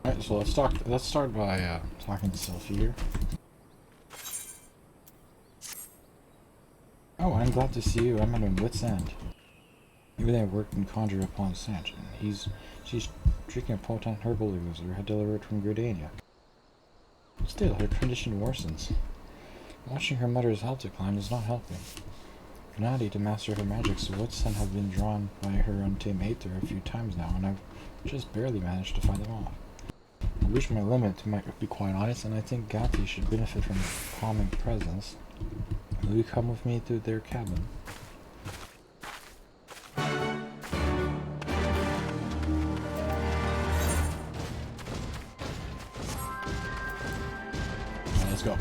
Alright, so let's start by talking to Sophie here. Oh, I'm glad to see you. I'm at my wit's end. Maybe they worked and conjured upon Sanch, and she's drinking a potent herbal elixir had delivered from Gridania. Still, her condition worsens. Watching her mother's health decline is not helping. Gennady, the master of her magic, so wit's end have been drawn by her untamed Aether a few times now, and I've just barely managed to fight them off. I've reached my limit, to be quite honest, and I think Gatti should benefit from a calming presence. Will you come with me to their cabin? Let's go.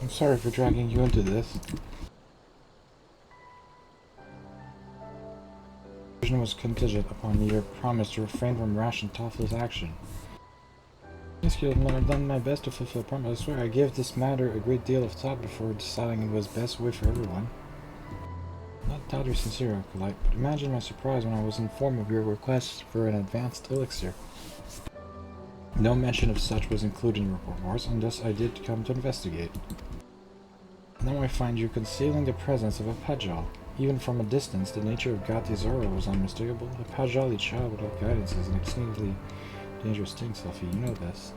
I'm sorry for dragging you into this. The decision was contingent upon your promise to refrain from rash and thoughtless action. Yes, I've done my best to fulfill promise. I swear I gave this matter a great deal of thought before deciding it was best way for everyone. Not doubt you're sincere, Acolyte, but imagine my surprise when I was informed of your request for an advanced elixir. No mention of such was included in your reports, and thus I did come to investigate. Now I find you concealing the presence of a Pajal. Even from a distance, the nature of Gatti's aura was unmistakable. A Pajali child without guidance is an exceedingly dangerous thing, Sophie. You know this.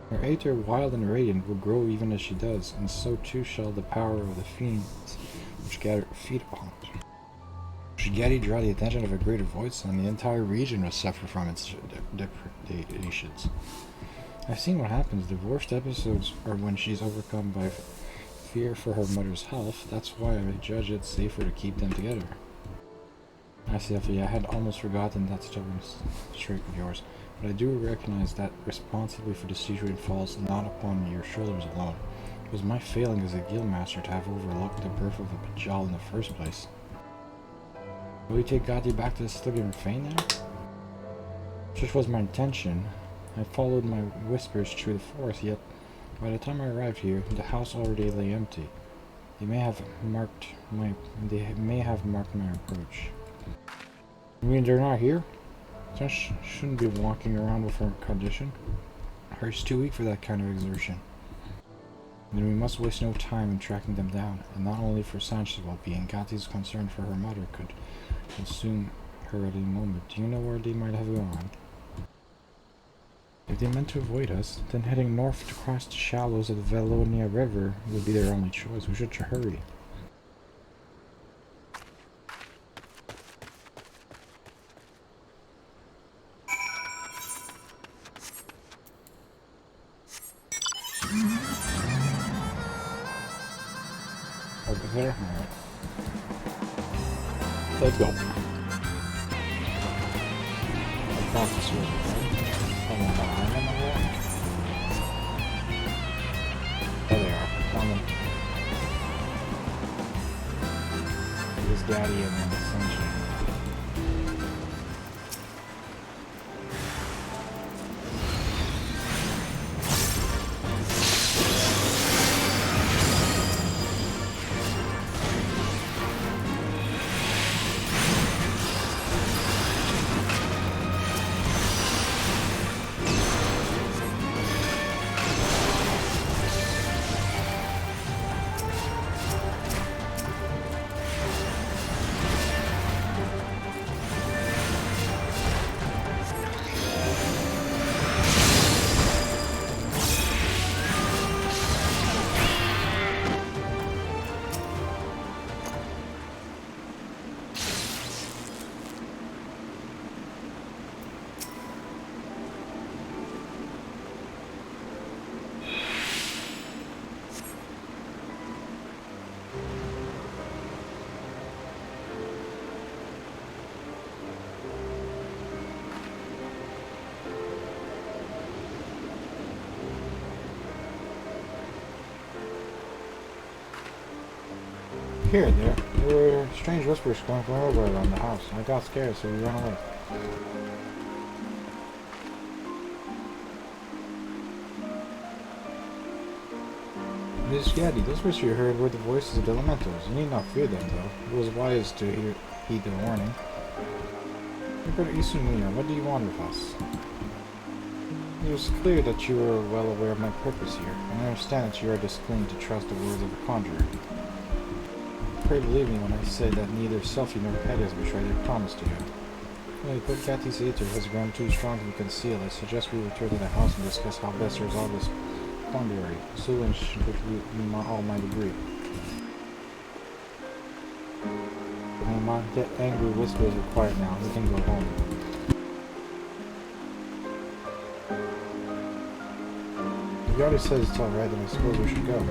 Her Aether, wild and radiant, will grow even as she does, and so too shall the power of the fiends which Gatti feed upon. Should Gatti draw the attention of a greater voice, and the entire region will suffer from its depredations. I've seen what happens. The worst episodes are when she's overcome by fear for her mother's health. That's why I judge it safer to keep them together. I see, Effie, I had almost forgotten that stubborn streak of yours, but I do recognize that responsibility for the situation falls not upon your shoulders alone. It was my failing as a guildmaster to have overlooked the birth of a Pajal in the first place. Will you take Gatti back to the Sligan Fane now? Such was my intention. I followed my whispers through the forest, yet by the time I arrived here, the house already lay empty. They may have marked my approach. You mean they're not here? Such shouldn't be walking around with her condition. Her's too weak for that kind of exertion. Then we must waste no time in tracking them down, and not only for Sanch's well-being, Gatti's concern for her mother could consume her at any moment. Do you know where they might have gone? If they meant to avoid us, then heading north to cross the shallows of the Velonia River would be their only choice. We should hurry. Over there? Alright. Let's go. Across this river, right? Someone behind them, I guess? There they are. Found them. His daddy and then the sunshine. Here, there were strange whispers coming from everywhere around the house. I got scared, so we ran away. Miss Gaddy, those words you heard were the voices of the elementals. You need not fear them, though. It was wise to heed their warning. Brother Isumia, what do you want with us? It was clear that you were well aware of my purpose here, and I understand that you are disciplined to trust the words of a conjurer. Pray believe me when I say that neither Selfie nor Petty has betrayed their promise to you. Well, but Gatti's Aether has grown too strong to be concealed. I suggest we return to the house and discuss how best to resolve this quandary, which all might agree. When my angry whispers are quiet now, we can go home. If you already said it's alright, then I suppose we should go.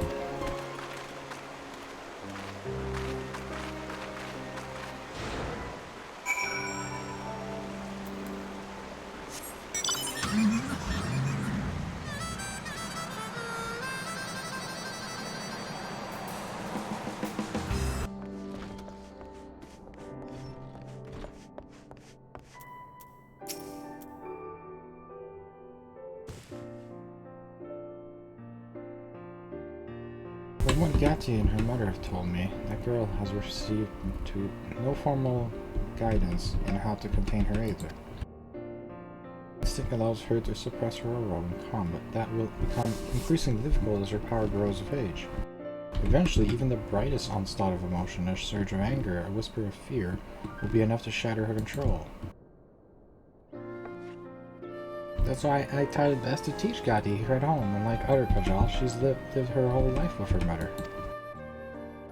From what Gatti and her mother have told me, that girl has received no formal guidance in how to contain her Aether. This thing allows her to suppress her aura in calm, but that will become increasingly difficult as her power grows of age. Eventually, even the brightest onslaught of emotion, a surge of anger, a whisper of fear, will be enough to shatter her control. That's why I thought it best to teach Gatti here at home, and like other Pajal, she's lived her whole life with her mother.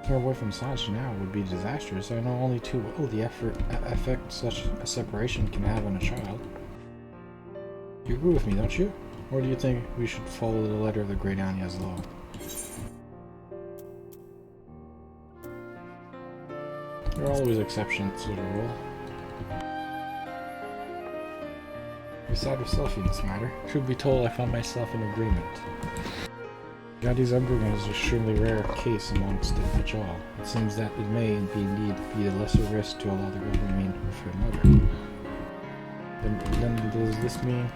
Taking her away from Sanj now would be disastrous. I know only too well the effect such a separation can have on a child. You agree with me, don't you? Or do you think we should follow the letter of the Great Anya's law? There are always exceptions to the rule. Beside herself in this matter. Truth be told, I found myself in agreement. Gaddi's upbringing is an extremely rare case amongst the Pajal. It seems that it may indeed be a lesser risk to allow the girl to remain with her mother. Then does this mean?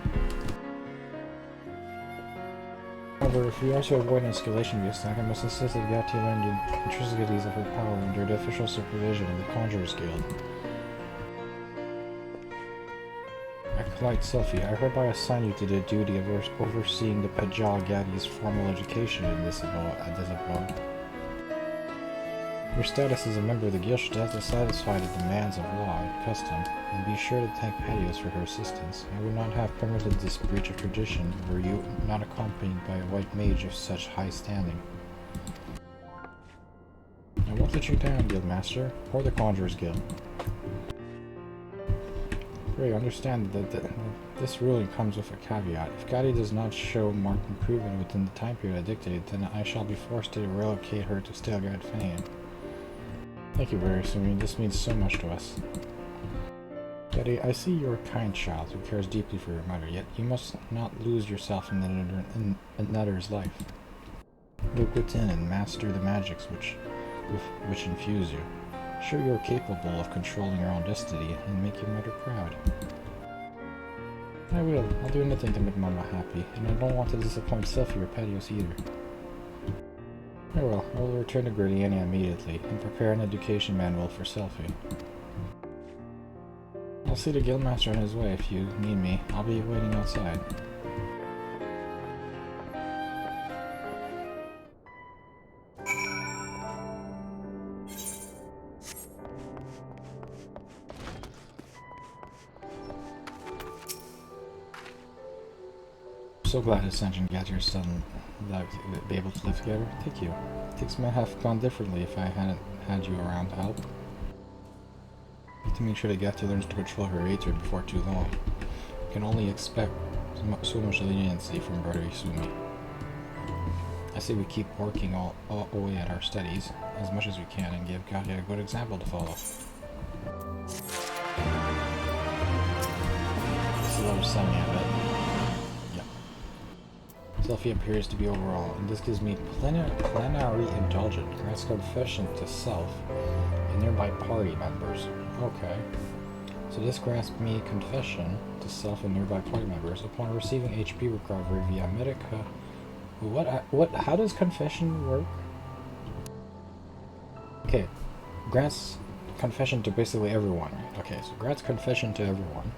However, if we are to avoid an escalation of the attack, I must insist that Gatti learn the intricacies of her power under the official supervision of the Conjurers Guild. Acolyte Selfie, I hereby assign you to the duty of overseeing the Pajal Gaddi's formal education in this abode. Your status as a member of the guild should have to satisfy the demands of law and custom, and be sure to thank Patios for her assistance. I would not have permitted this breach of tradition were you not accompanied by a white mage of such high standing. I won't let you down, Guildmaster, or the Conjurers Guild. Pray understand that this ruling comes with a caveat. If Gatti does not show marked improvement within the time period I dictated, then I shall be forced to relocate her to Stalgard Fane. Thank you, very soon. This means so much to us. Gatti, I see you're a kind child who cares deeply for your mother, yet you must not lose yourself in another's life. Look within and master the magics which infuse you. Show you're capable of controlling your own destiny and make your mother proud. I will. I'll do anything to make Mama happy, and I don't want to disappoint Selfie or Patios either. Very well. I will return to Gridania immediately and prepare an education manual for Selfie. I'll see the Guildmaster on his way if you need me. I'll be waiting outside. So glad Ascension and Gadget are still be able to live together. Thank you. Things might have gone differently if I hadn't had you around to help. I have to make sure that Gadget learns to control her Aether before too long. I can only expect so much leniency from Brother Isumi. I say we keep working all away at our studies as much as we can and give Gadget a good example to follow. This is letter 7, I bet. Selfie appears to be overall, and this gives me plenary indulgent. Grants confession to self and nearby party members. Okay. So this grants me confession to self and nearby party members upon receiving HP recovery via Medica How does confession work? Okay, grants confession to basically everyone. Okay, so grants confession to everyone.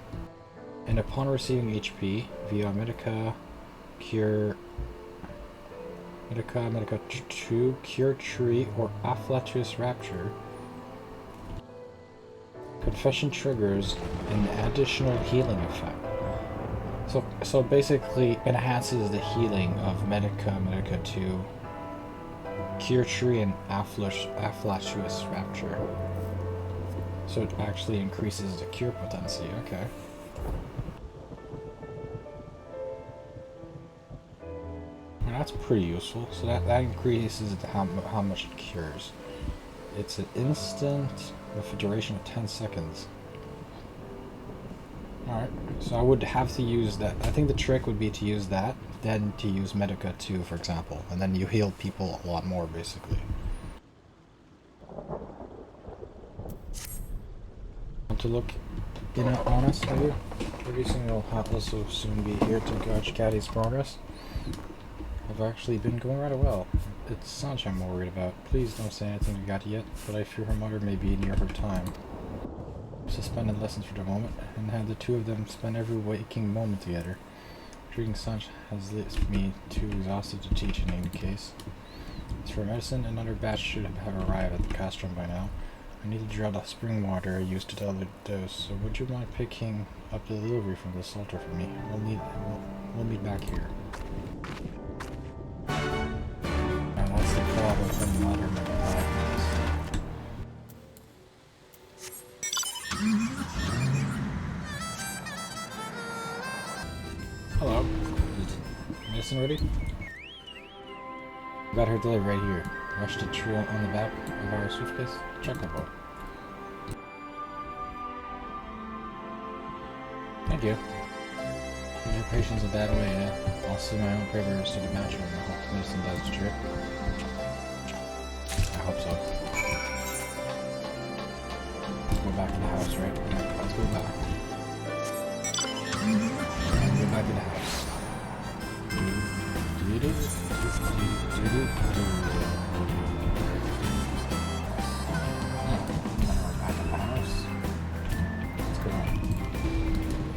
And upon receiving HP via Medica, Medica 2, Cure Tree, or Afflatus Rapture, confession triggers an additional healing effect. So basically enhances the healing of Medica 2, Cure Tree, and Afflatus Rapture. So it actually increases the cure potency, okay. Well, that's pretty useful. So that increases how much it cures. It's an instant with a duration of 10 seconds. Alright, so I would have to use that. I think the trick would be to use that, then to use Medica 2, for example. And then you heal people a lot more, basically. Want to look in on us, maybe? Producing will also soon be here to gauge Caddy's progress. I've actually been going rather well. It's Sanch I'm more worried about. Please don't say anything to Gatti yet, but I fear her mother may be near her time. Suspended lessons for the moment, and had the two of them spend every waking moment together. Treating Sanch has left me too exhausted to teach in any case. As for medicine, another batch should have arrived at the castrum by now. I need to draw the spring water I used to double the dose, so would you mind picking up the delivery from the salter for me? We'll meet back here. Now that's the problem from the water. Hello. Medicine ready? Got her delivery right here. Rushed a tree on the back of our suitcase. Chocobo. Thank you. Give your patients a bad way, eh? I'll see my own papers to the match room. I hope the medicine does the trick. I hope so. Let's go back to the house, right? Let's go back. Let's go back to the house.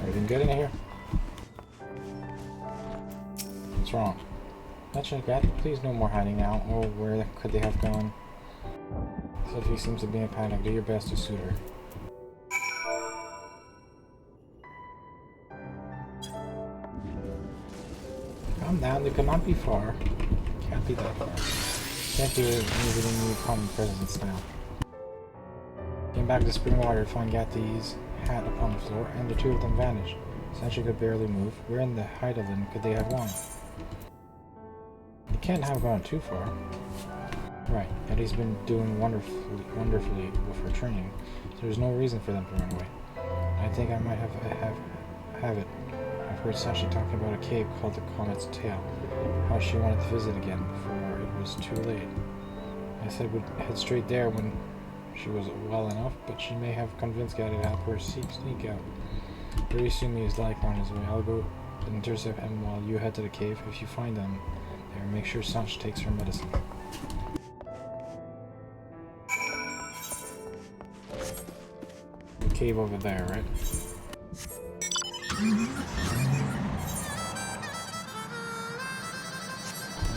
Everything good in here? What's wrong? Mention that, please no more hiding now. Oh, where could they have gone? Sophie seems to be in a panic. Do your best to suit her. Calm down, they cannot be far. Can't be that far. Can't be visiting new common presence now. Came back to spring water to find Gatti's hat upon the floor, and the two of them vanished. Since she could barely move, where in the Heidelin could they have gone? They can't have gone too far. Right, Eddie's been doing wonderfully with her training, so there's no reason for them to run away. I think I might have it. I've heard Sashi talking about a cave called the Comet's Tail, how she wanted to visit again before it was too late. I said we'd head straight there when she was well enough, but she may have convinced Gaddy to help her sneak out. Very soon he's likely on his way. I'll go intercept him while you head to the cave. If you find him there, make sure Sanch takes her medicine. The cave over there, right?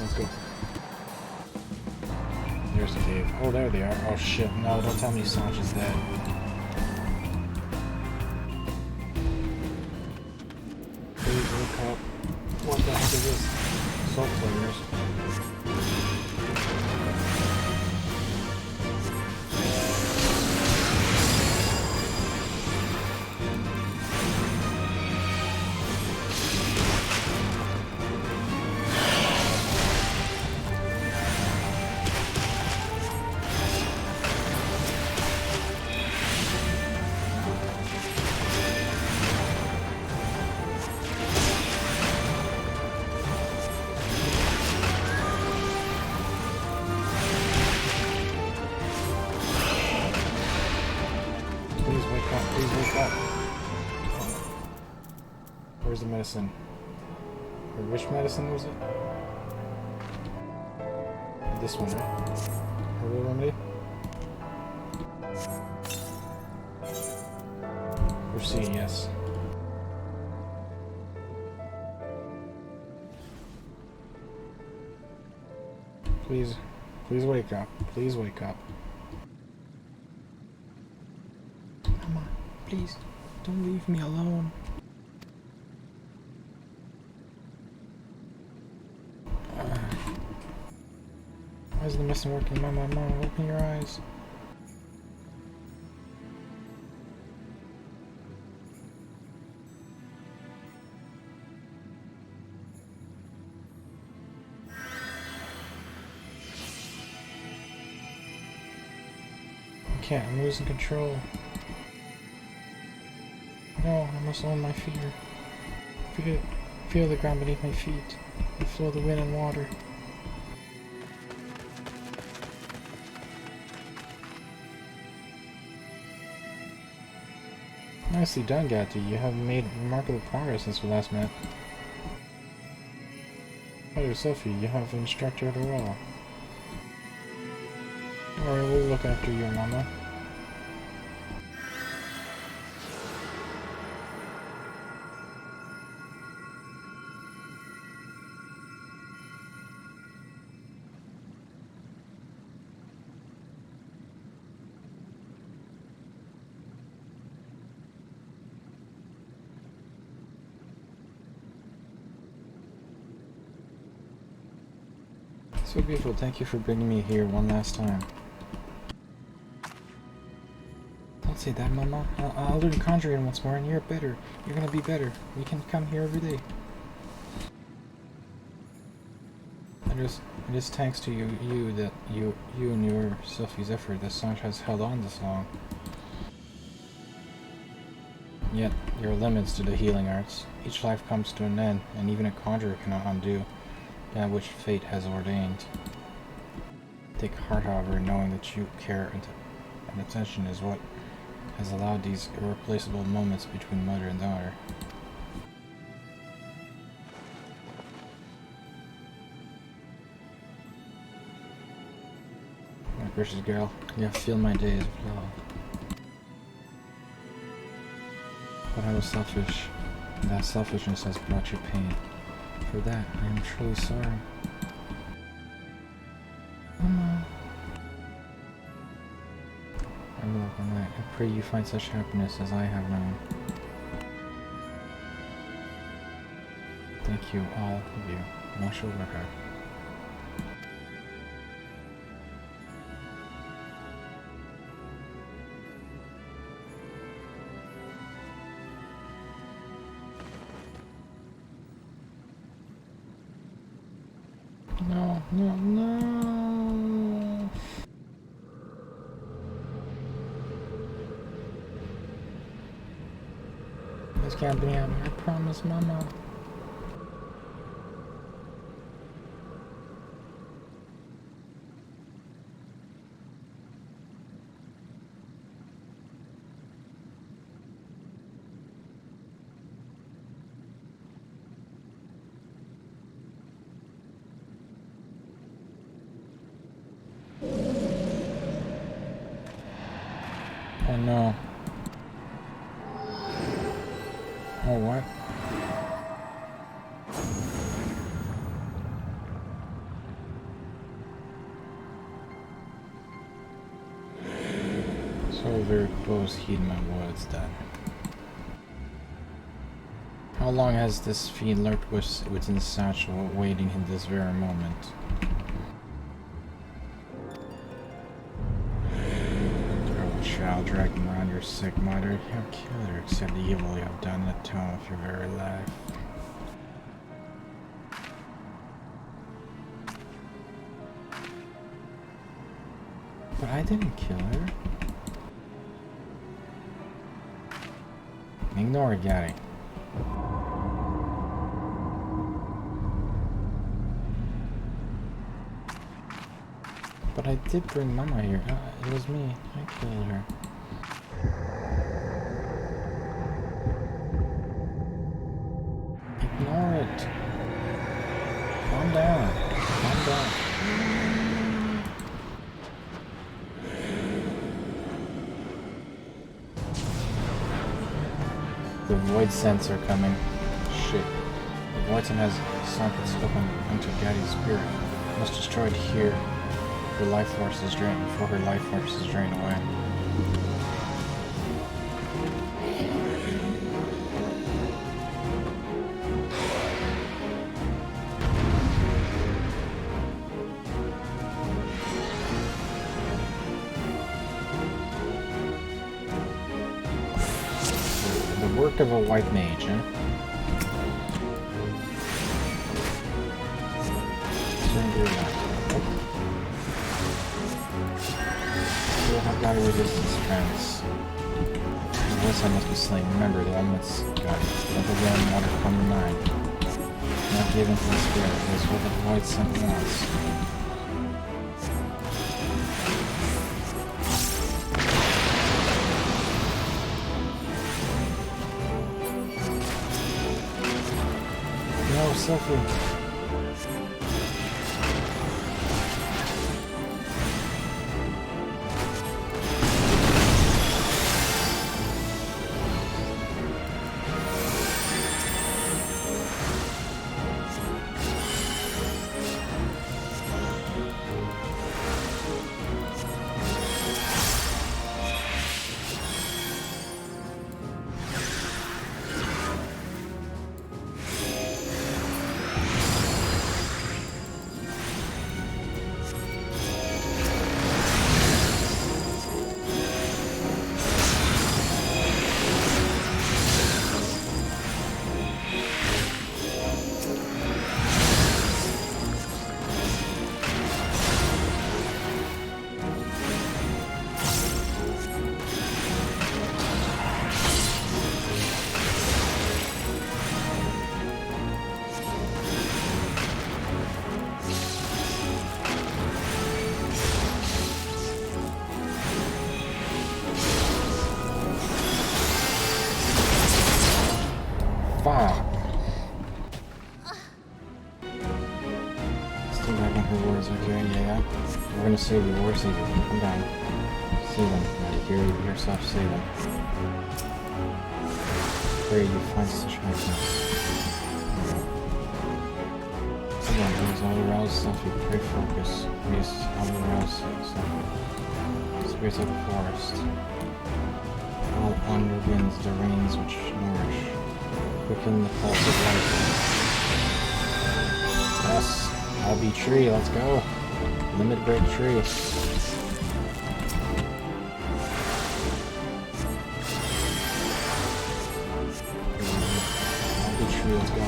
Let's go. There's the cave. Oh, there they are. Oh shit, no, don't tell me Sanch is dead. Please look up. What the heck is this? Salt flavors. Where's the medicine? Or which medicine was it? this one, right? Herbal remedy? Proceed, yes. Please wake up. Please wake up. Mama, please, don't leave me alone. Why is the medicine working? Mama, open your eyes. I can't, I'm losing control. No, I must own my fear. Feel the ground beneath my feet. The flow of the wind and water. Nicely done, Gatti. You have made remarkable progress since we last met. Oh, Sophie, you have instructed her well. Alright, we'll look after your mama. So beautiful, thank you for bringing me here one last time. Don't say that, Mama. I'll learn conjuring once more and you're better. You're gonna be better. We can come here every day. It is thanks to you and your Sophie's effort that Sanj has held on this long. Yet, there are limits to the healing arts. Each life comes to an end, and even a conjurer cannot undo that which fate has ordained. Take heart, however, in knowing that you care and attention is what has allowed these irreplaceable moments between mother and daughter. My precious girl, you have filled my days with love. But I was selfish, and that selfishness has brought you pain. For that, I am truly sorry. Mama. I will, and I pray you find such happiness as I have known. Thank you, all of you. Watch over her. No. This can't be happening. I promise, Mama. Oh no. Oh, what? So very close, heed my words then. How long has this fiend lurked within the satchel, waiting in this very moment? Child dragging around your sick mother, how kill her, except the evil you have done in the tone of your very life. But I didn't kill her. Ignore it, Gatti. But I did bring Mama here. It was me. I killed her. Ignore it. Calm down. Calm down. void scents are coming. Shit. The void scent has sunk its hook into Gaddy's spirit. It must destroy it here. Her life force is drained before her life force is drained away. Work of a white mage, huh? Still have got a resistance trance. Unless I must be slain. Remember, the element's got level 1 water from the mind. Not given to the spirit. It is what the void scent wants. Selfie. Fuck. Still back on her words, okay? Yeah. We're gonna save you. We're saving you. Come down. See them. Now hear yourself say them. Pray you find such happiness. Come on, please. All arouse self. You pray focus. Please, all arouse self. Spirits of the forest. All under winds, the rains which nourish. Quicken the pulse of life. Yes, I'll be tree, let's go. Limit break tree. I'll be tree, let's go.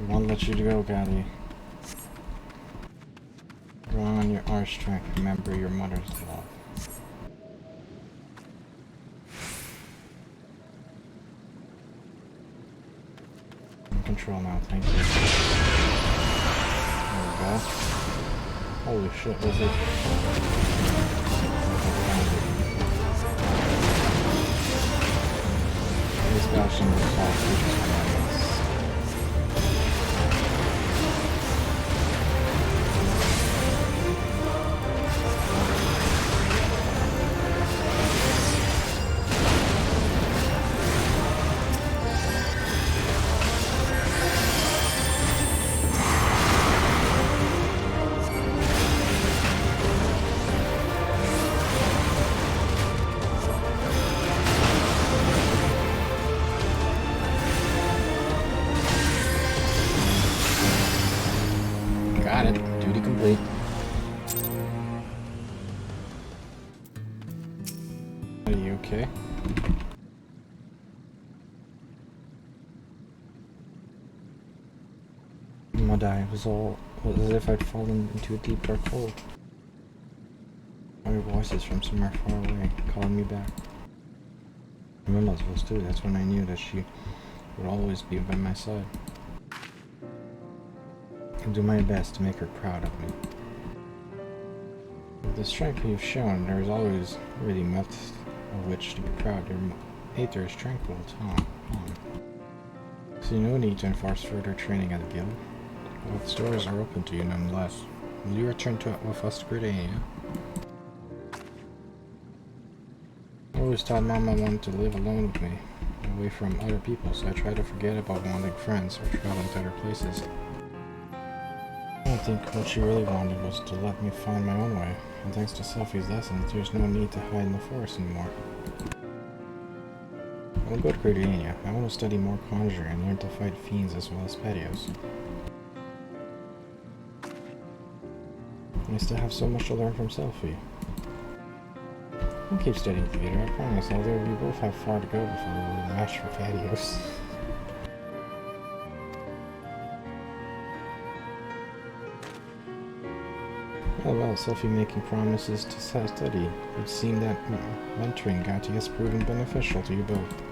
Won't let you go, Gaddy. Drawing on your arch strength, remember your mother's love. In control now, thank you. There we go. Holy shit, was it? This guy shouldn't be called creatures from my house. Got it. Duty complete. Are you okay? Madai was as if I'd fallen into a deep dark hole. I heard voices from somewhere far away, calling me back. I'm in Musville's too, that's when I knew that she would always be by my side. I'll do my best to make her proud of me. With the strength you've shown, there is always really much of which to be proud. Your Aether is tranquil, Tom. See no need to enforce further training at the guild. Well, its doors are open to you nonetheless. Will you return with us to Gridania? I always thought Mama wanted to live alone with me, away from other people, so I try to forget about wanting friends or traveling to other places. I don't think what she really wanted was to let me find my own way, and thanks to Sophie's lessons, there's no need to hide in the forest anymore. I'll go to Gridania. I want to study more conjuring and learn to fight fiends as well as patios. I still have so much to learn from Sophie. I'll keep studying theater, I promise, although we both have far to go before we're matched for patios. Oh well, Sophie making promises to study. It would seem that mentoring Gatti has proven beneficial to you both.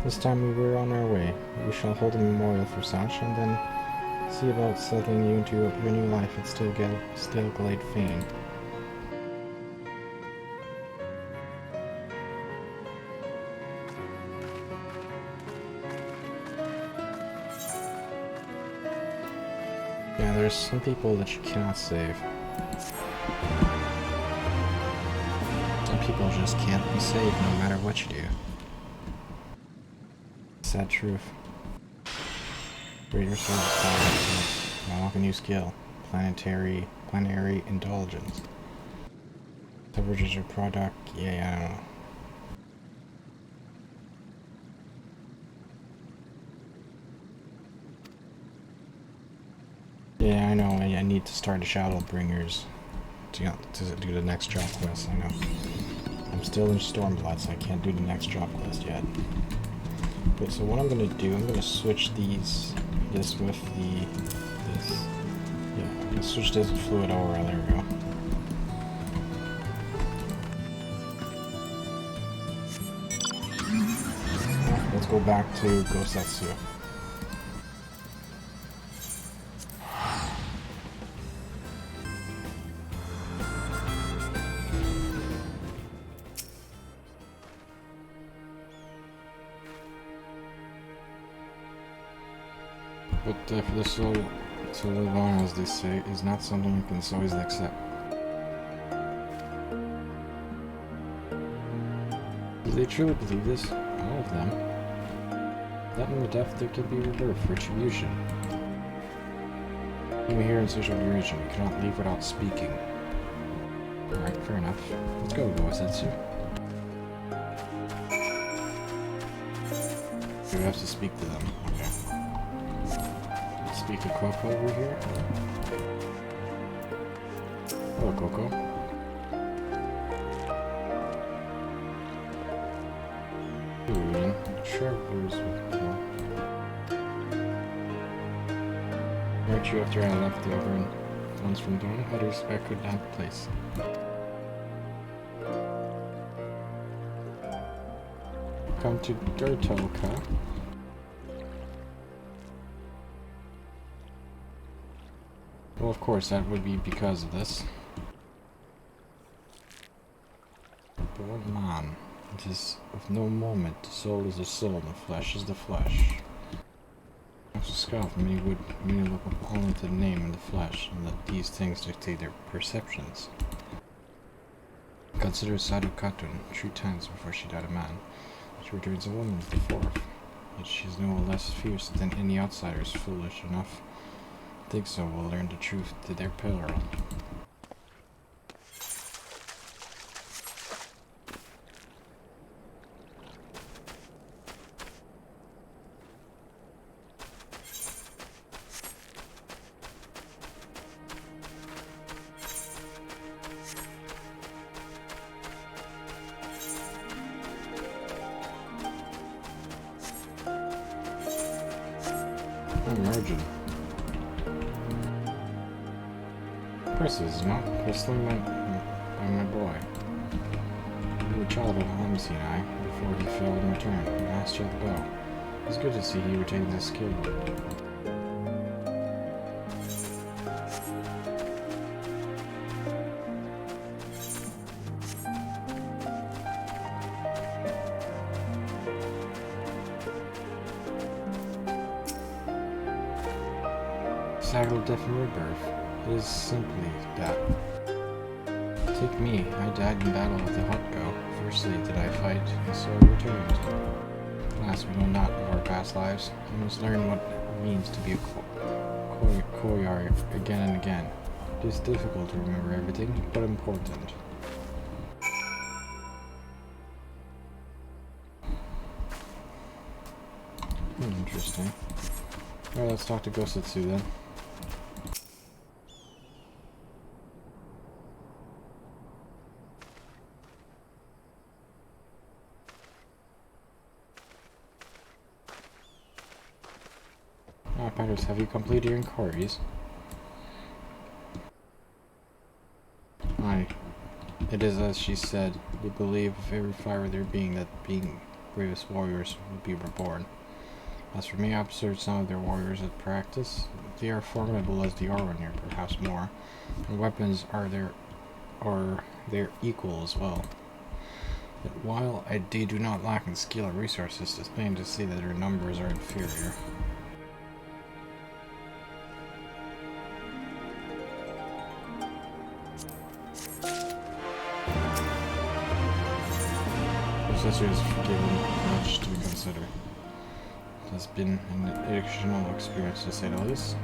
This time we were on our way. We shall hold a memorial for Sasha and then see about settling you into your new life at Stillglade Fane. Yeah, there's some people that you cannot save. Some people just can't be saved no matter what you do. Sad truth. Greater service power. Unlock a new skill. Planetary indulgence. Leverages your product. Yeah, I don't know. Yeah, I know. I need to start the Shadowbringers to do the next job quest. I know. I'm still in Stormblood, so I can't do the next job quest yet. Okay, so what I'm gonna do, I'm gonna switch this with this. Yeah, I'm gonna switch this fluid over. There we go. Right, let's go back to Gosetsu. But for the soul to live on, as they say, is not something you can so easily accept. Do they truly believe this? All of them. That in the death there can be rebirth, retribution. Even here in social duration, we cannot leave without speaking. Alright, fair enough. Let's go, Gosetsu. We have to speak to them. Okay. Speak to Coco over here. Hello, Coco. Ooh, Trevor's with me. Aren't you after I left the other ones from Dawn? Others I could not place. Come to Durtoka. Well, of course, that would be because of this. But what man? It is of no moment. The soul is the soul, and the flesh is the flesh. After scoff, many would merely look only to the name and the flesh, and let these things dictate their perceptions. Consider Sadhu Khatun 3 times before she died a man. She returns a woman with the 4th. Yet she is no less fierce than any outsiders foolish enough. Think so, will learn the truth to their peril. Emerging. Purses, not whistling by my boy. We were childhood homies, he and I, before he failed in return, and asked how to go. It's good to see he retains his skill. cycle of death and rebirth. It is simply that. Take me. I died in battle with the Hotgo. Firstly did I fight, and so I returned. Alas, we know not of our past lives. We must learn what it means to be a Koyar again and again. It is difficult to remember everything, but important. Interesting. Alright, let's talk to Gosatsu then. Patters, have you completed your inquiries? Aye. It is as she said. We believe with every fibre of their being that being bravest warriors will be reborn. As for me, I observed some of their warriors at practice. They are formidable as the Orwanir, perhaps more. And weapons are their equal as well. But while they do not lack in skill or resources, it's plain to see that their numbers are inferior. Professor has given much to consider. It has been an educational experience to say the least.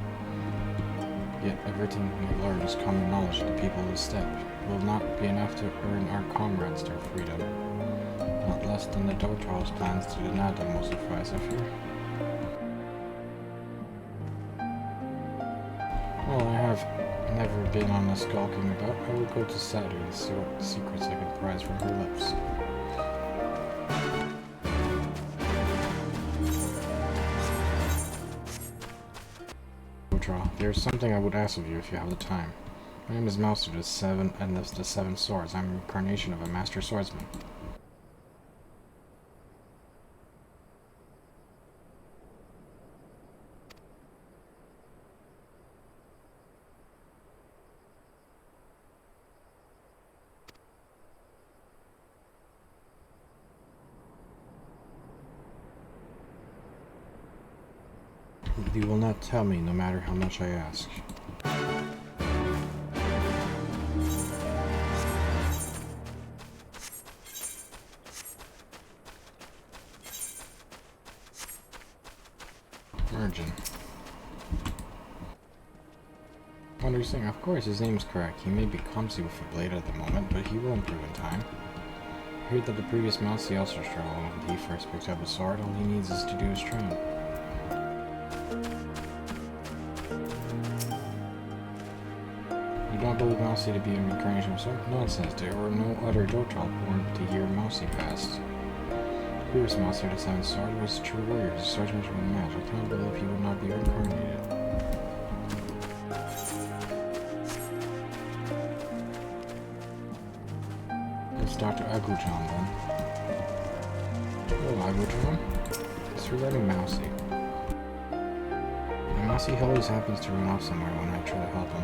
Yet everything we have learned is common knowledge to the people of the steppe. It will not be enough to earn our comrades their freedom. Not less than the Dotar's plans to the Naadam will suffice, I fear. Well, I have never been on a skulking about. I will go to Saturn and see what secrets I can prize from her lips. There's something I would ask of you if you have the time. My name is Mousy the Seven and the Seven Swords. I'm an incarnation of a master swordsman. You will not tell me, no matter how much I ask. Virgin. What are you saying? Of course, his name is correct. He may be clumsy with a blade at the moment, but he will improve in time. I heard that the previous Mousy also struggled when he first picked up a sword. All he needs is to do is train. You don't believe Mousy to be an incarnation of sword? Nonsense, there were no other Dotal born the year Mousy passed. The previous Mousy the Seventh Sword was a true warrior, his swordsmanship would match. I cannot believe he would not be reincarnated. Let's talk to Agujan then. Hello, Agujan. It's regarding Mousy. Mousy always happens to run off somewhere when I try to help him.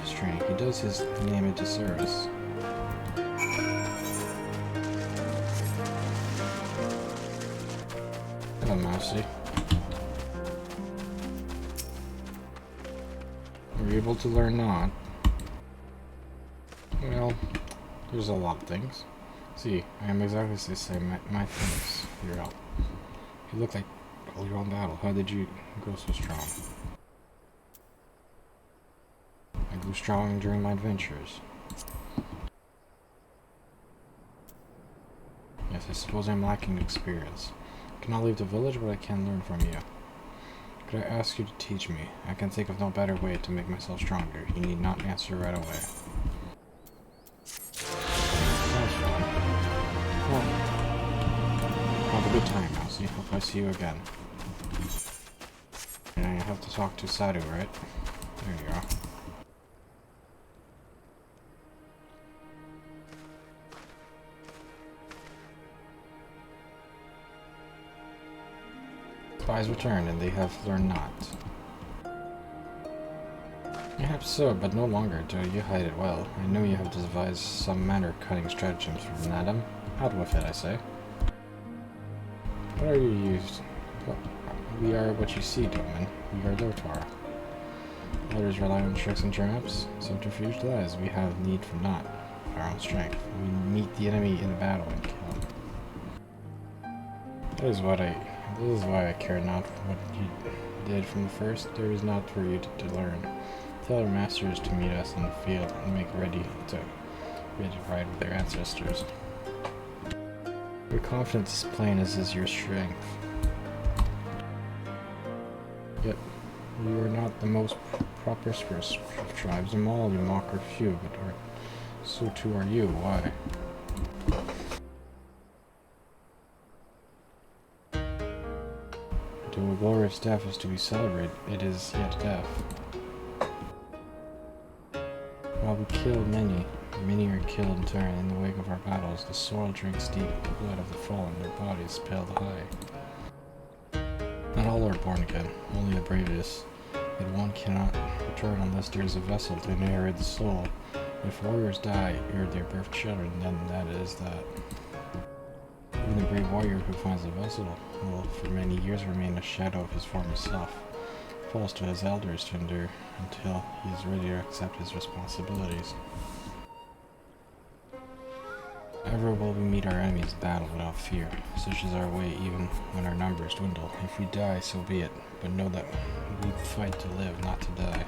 Training. He does his name into service. Hello, Mousy. Were you able to learn not? Well, there's a lot of things. See, I am exactly the same. My thanks for your help. You look like all your own battle. How did you grow so strong? I grew strong during my adventures. Yes, I suppose I'm lacking experience. I cannot leave the village, but I can learn from you. Could I ask you to teach me? I can think of no better way to make myself stronger. You need not answer right away. That's fine. Well, have a good time, Mousy. Hope I see you again. And I have to talk to Sadu, right? There you go. Spies returned, and they have learned not. Perhaps so, but no longer, do you hide it well. I know you have devised some manner of cunning stratagems for Naadam. Out with it, I say. What are you, used? We are what you see, Doman. We are Dotar. Others rely on tricks and traps. Subterfuge lies. We have need for naught. Our own strength. We meet the enemy in battle and kill. This is why I care not what you did from the first. There is naught for you to learn. Tell our masters to meet us in the field and make ready to ride with their ancestors. Your confidence is plain as is your strength. Yet, you are not the most prosperous of tribes. Them all you mock are few, but so too are you. Why? Though a glorious death is to be celebrated, it is yet death. While we kill many are killed in turn in the wake of our battles. The soil drinks deep the blood of the fallen, their bodies pale high. Not all are born again, only the bravest. Yet one cannot return unless there is a vessel to inherit the soul. If warriors die ere their birth children, then that is that. Even the brave warrior who finds a vessel will for many years remain a shadow of his former self. Falls to his elders to endure until he is ready to accept his responsibilities. Ever will we meet our enemies in battle without fear. Such is our way even when our numbers dwindle. If we die, so be it, but know that we fight to live, not to die.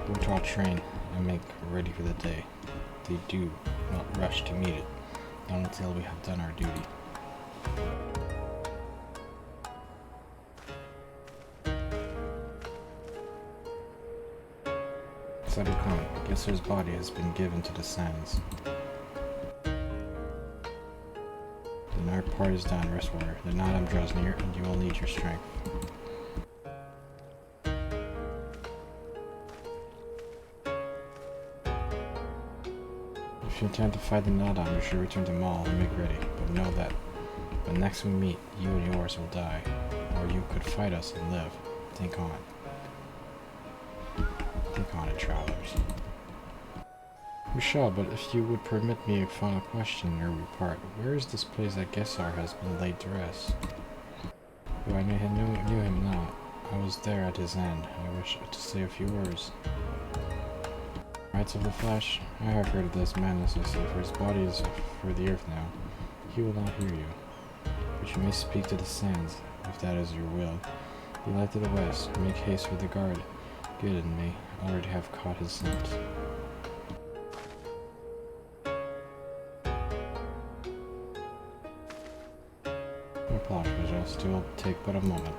Go to our train and make ready for the day. They do not rush to meet it, not until we have done our duty. Khan, Gesser's body has been given to the sands. Then our part is done, Restwater. The Naadam draws near, and you will need your strength. If you intend to fight the Naadam, you should return to Maul and make ready. But know that when next we meet, you and yours will die. Or you could fight us and live. Think on it. Think on it, travelers. We shall, but if you would permit me a final question ere we part, where is this place that Gesser has been laid to rest? Though I knew him not, I was there at his end. I wish to say a few words. Rights of the flesh, I have heard of this madness, I say, for his body is for the earth now. He will not hear you. But you may speak to the sands, if that is your will. Be light to the west, make haste for the guard. Good in me, already have caught his scent. My apologies, it will take but a moment.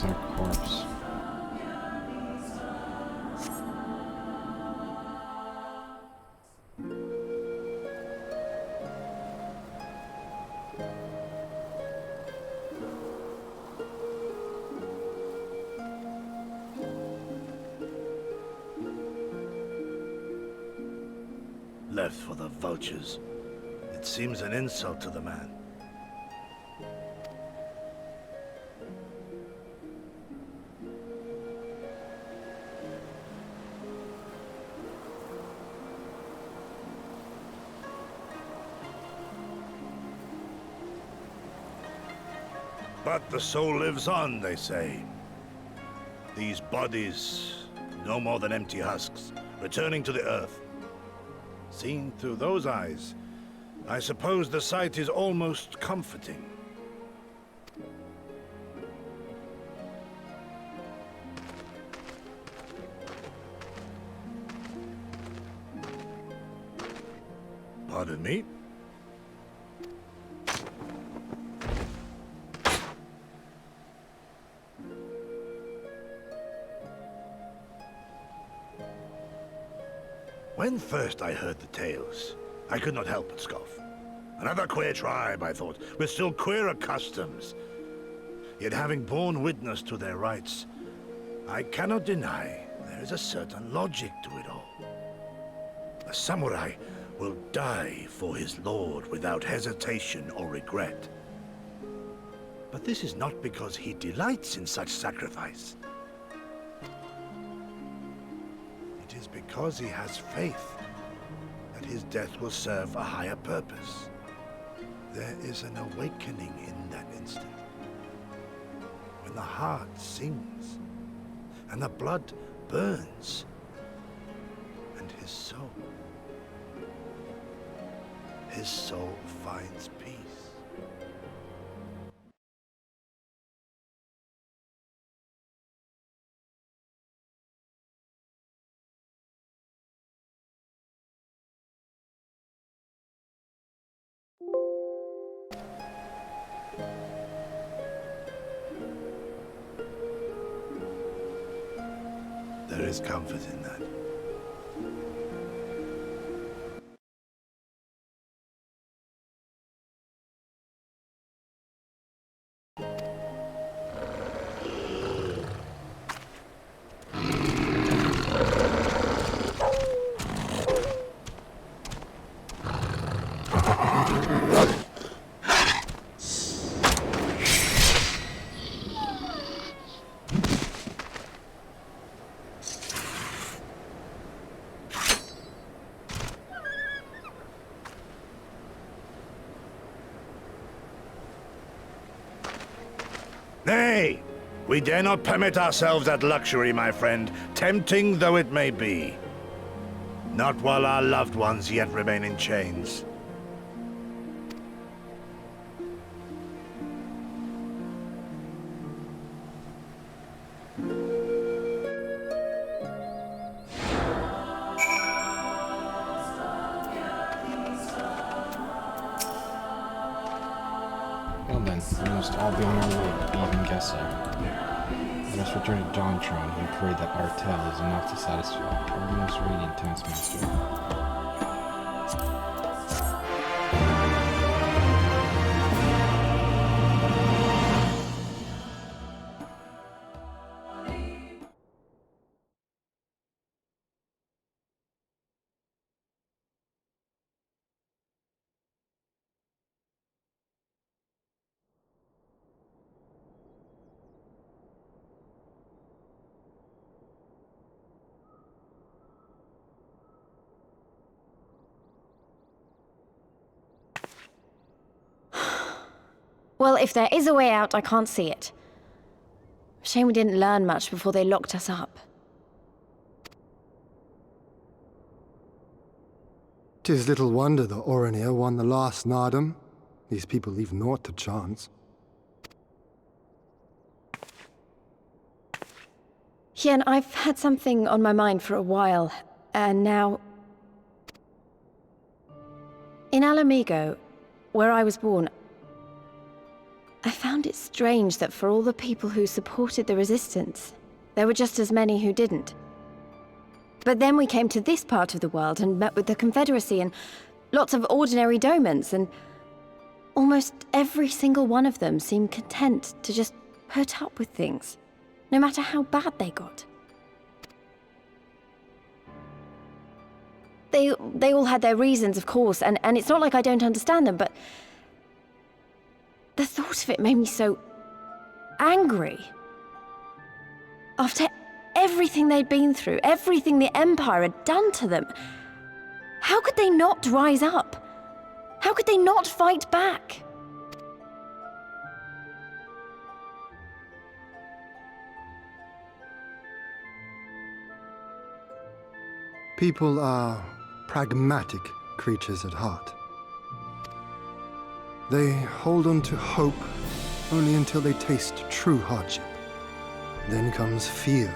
Our corpse. Left for the vultures. It seems an insult to the man. But the soul lives on, they say. These bodies, no more than empty husks, returning to the earth. Seen through those eyes, I suppose the sight is almost comforting. Pardon me? When first I heard the tales, I could not help but scoff. Another queer tribe, I thought, with still queerer customs. Yet having borne witness to their rites, I cannot deny there is a certain logic to it all. A samurai will die for his lord without hesitation or regret. But this is not because he delights in such sacrifice. It is because he has faith that his death will serve a higher purpose. There is an awakening in that instant, when the heart sings and the blood burns, and his soul finds peace. There is comfort in that. Nay! We dare not permit ourselves that luxury, my friend, tempting though it may be. Not while our loved ones yet remain in chains. Well then, we must all be on our way, even guessing. Let us return to Dontron and pray that our tale is enough to satisfy our most radiant Taskmaster. Well, if there is a way out, I can't see it. Shame we didn't learn much before they locked us up. 'Tis little wonder the Oranir won the last Naadam. These people leave naught to chance. Hien, I've had something on my mind for a while, and now... In Alamigo, where I was born, I found it strange that for all the people who supported the Resistance, there were just as many who didn't. But then we came to this part of the world and met with the Confederacy and lots of ordinary domans, and almost every single one of them seemed content to just put up with things, no matter how bad they got. They all had their reasons, of course, and it's not like I don't understand them, but the thought of it made me so angry. After everything they'd been through, everything the Empire had done to them, how could they not rise up? How could they not fight back? People are pragmatic creatures at heart. They hold on to hope only until they taste true hardship. Then comes fear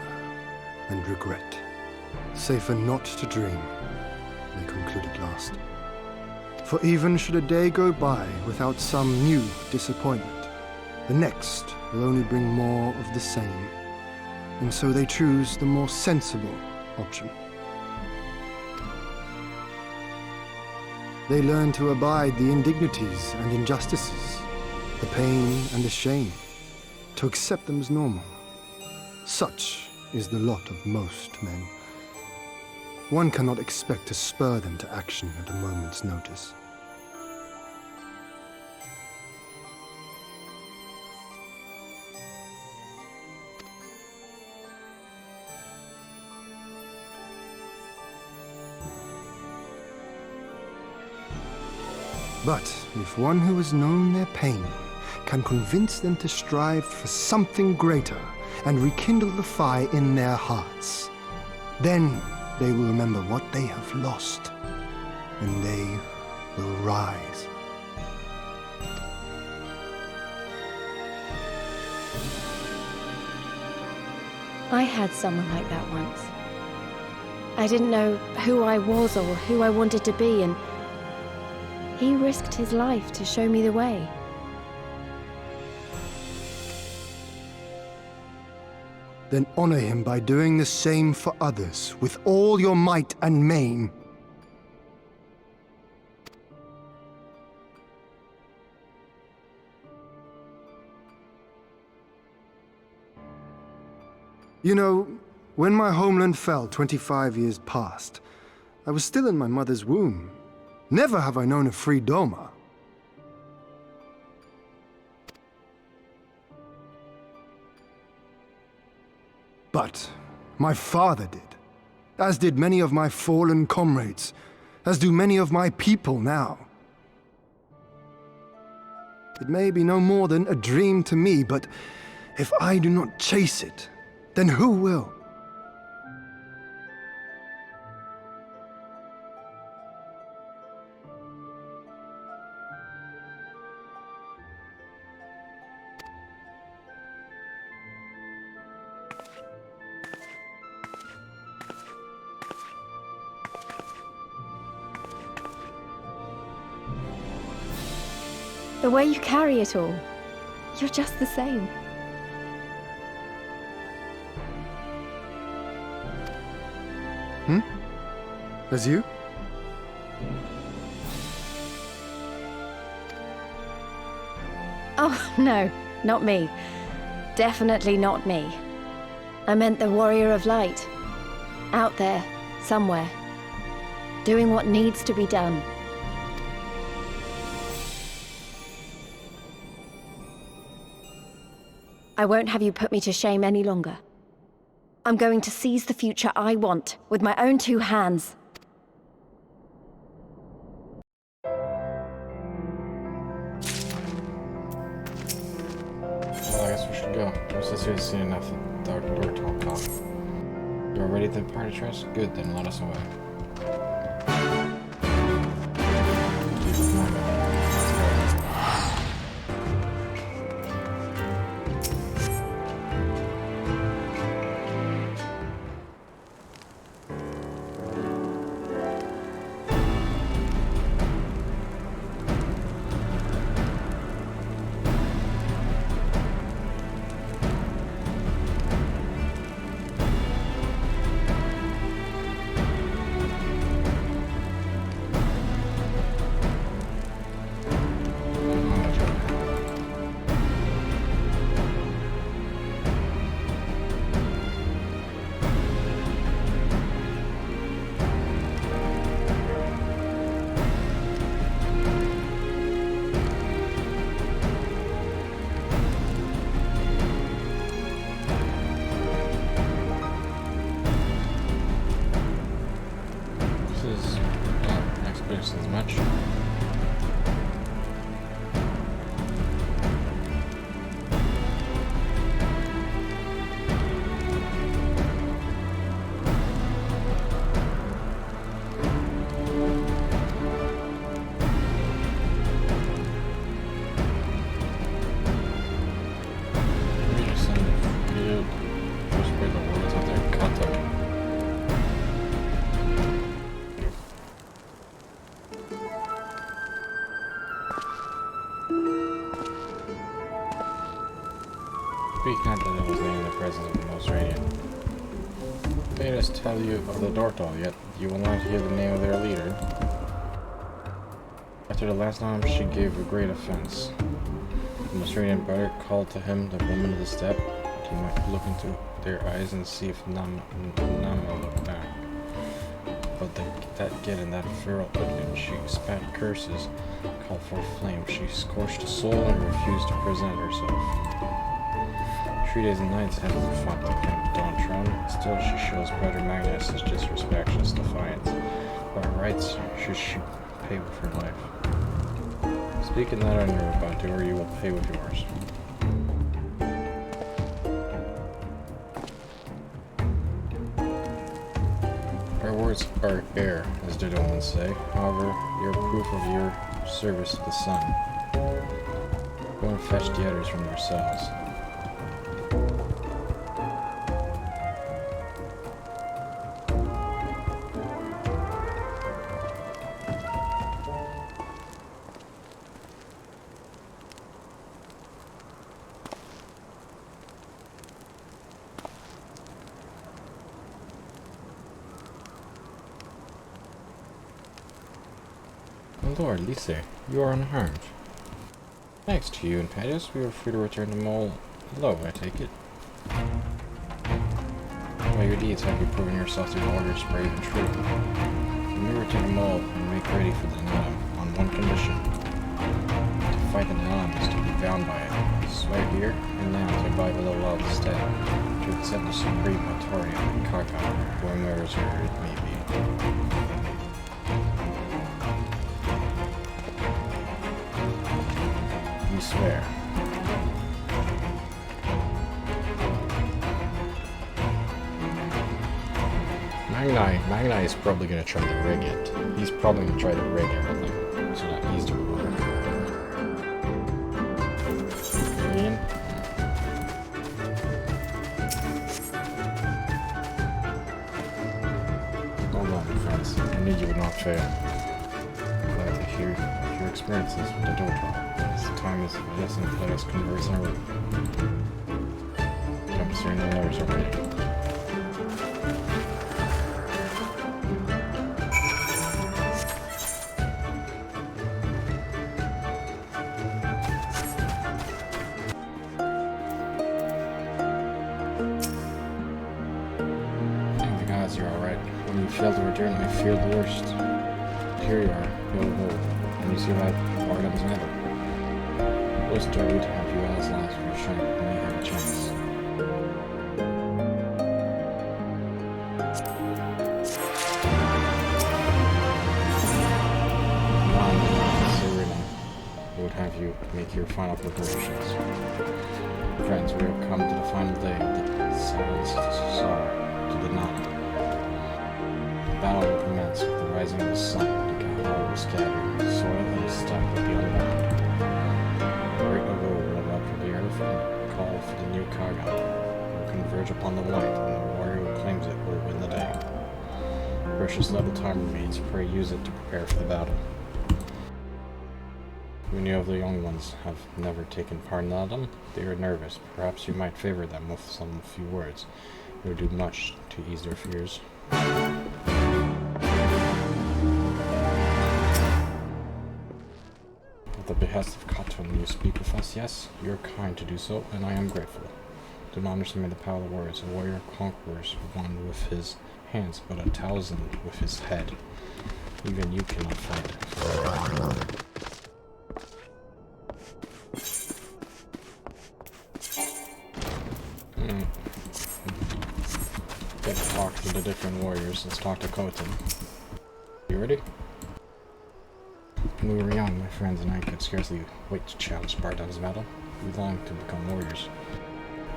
and regret. Safer not to dream, they conclude at last. For even should a day go by without some new disappointment, the next will only bring more of the same. And so they choose the more sensible option. They learn to abide the indignities and injustices, the pain and the shame, to accept them as normal. Such is the lot of most men. One cannot expect to spur them to action at a moment's notice. But if one who has known their pain can convince them to strive for something greater and rekindle the fire in their hearts, then they will remember what they have lost, and they will rise. I had someone like that once. I didn't know who I was or who I wanted to be, and he risked his life to show me the way. Then honor him by doing the same for others with all your might and main. You know, when my homeland fell 25 years past, I was still in my mother's womb. Never have I known a free Doma. But my father did, as did many of my fallen comrades, as do many of my people now. It may be no more than a dream to me, but if I do not chase it, then who will? The way you carry it all, you're just the same. As you? Oh, no, not me. Definitely not me. I meant the warrior of light. Out there, somewhere. Doing what needs to be done. I won't have you put me to shame any longer. I'm going to seize the future I want, with my own two hands. Well, I guess we should go. Just as we've seen enough of the dark door talk off. You're ready to party trust? Good, then let us away. As much. Speak not that it was named in the presence of the Most Radiant. Made us tell you of the Dortal, yet you will not hear the name of their leader. After the last time she gave a great offense. The Most Radiant brother called to him the woman of the steppe, that he might look into their eyes and see if Nama looked back. But that kid in that feral opening, she spat curses, called for flame. She scorched the soul and refused to present herself. 3 days and nights have fought the Dawn Throne. Still, she shows Brother Magnus' disrespect and defiance. By rights, should she pay with her life? Speak in that honor about it, or you will pay with yours. Our words are air, as the Domans say. However, they are proof of your service to the sun. Go and fetch the others from their cells. Lord, Lise, you are unharmed. Thanks to you and Padius, we are free to return to Mole Low, I take it. By your deeds have you proven yourself to be warriors brave and true. When you return to Mole and make ready for the Naadam on one condition. To fight the Naadam is to be bound by it. Swear here and now to abide by the law of the state, to accept the supreme authority of the Cactuar, whoever it may be. You swear. Magni is probably going to try to rig it. He's probably going to try to rig everything so that he's doing it. Ian? Hold on, friends. I knew you would not fail. Glad to hear your experiences with the Dortal. This time is lesson, let us converse in our room. Come to certain letters already. Thank the gods you're alright. When you fail to return, I fear the worst. Here you are, behold, and you see right Naadam's medal. Was Derby to have you as last for your strength when you have a chance. I would have you make your final preparations. Friends, we have come to the final day of the silenced Tsar to the Naadam. The battle will commence with the rising of the sun. The Cactuar will scatter, the soil and the steppe will be unwound. Great Ogo will run up from the earth and call for the new Kaga. It will converge upon the light, and the warrior who claims it will win the day. Precious little time remains, pray use it to prepare for the battle. Many of the young ones have never taken part in Naadam. They are nervous. Perhaps you might favor them with some few words. It would do much to ease their fears. At the behest of Cotton, you speak with us, yes? You are kind to do so, and I am grateful. Do not underestimate the power of the words. A warrior conquers one with his hands, but 1,000 with his head. Even you cannot fight forever. Let's talk to the different warriors. Let's talk to Khotan. You ready? When we were young, my friends and I could scarcely wait to challenge Bardam's battle. We longed to become warriors.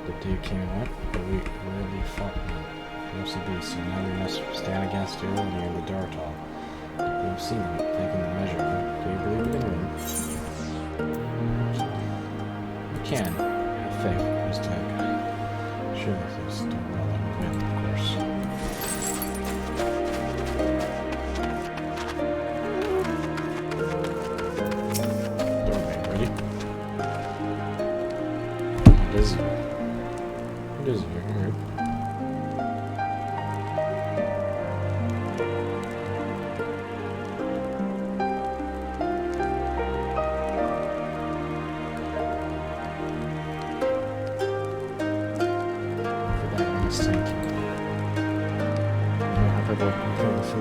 The day came and went, but we rarely fought them. Mostly beasts, so now we must stand against the Ironian and the Dortal. We have seen them, taking the measure. Do you believe we can win? We can. Have faith, Miss Tech. Surely there's no well that we win, of course. Doorway, ready? It is you.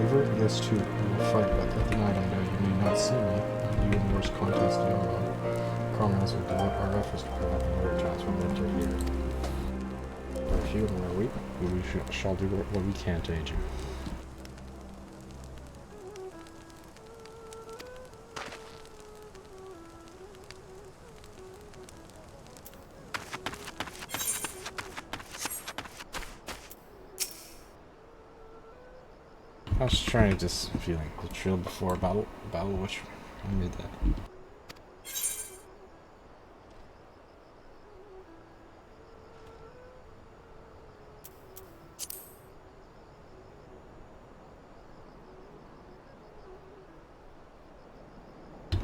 favor? Yes, too. We will fight, but at the Naadam there you may not see me, and you and yours contest the comrades will devote our efforts to prevent another chance from winter here. But if you and we are weak, we shall do what we can to aid you. I was trying to just feeling the thrill before a battle which I made that.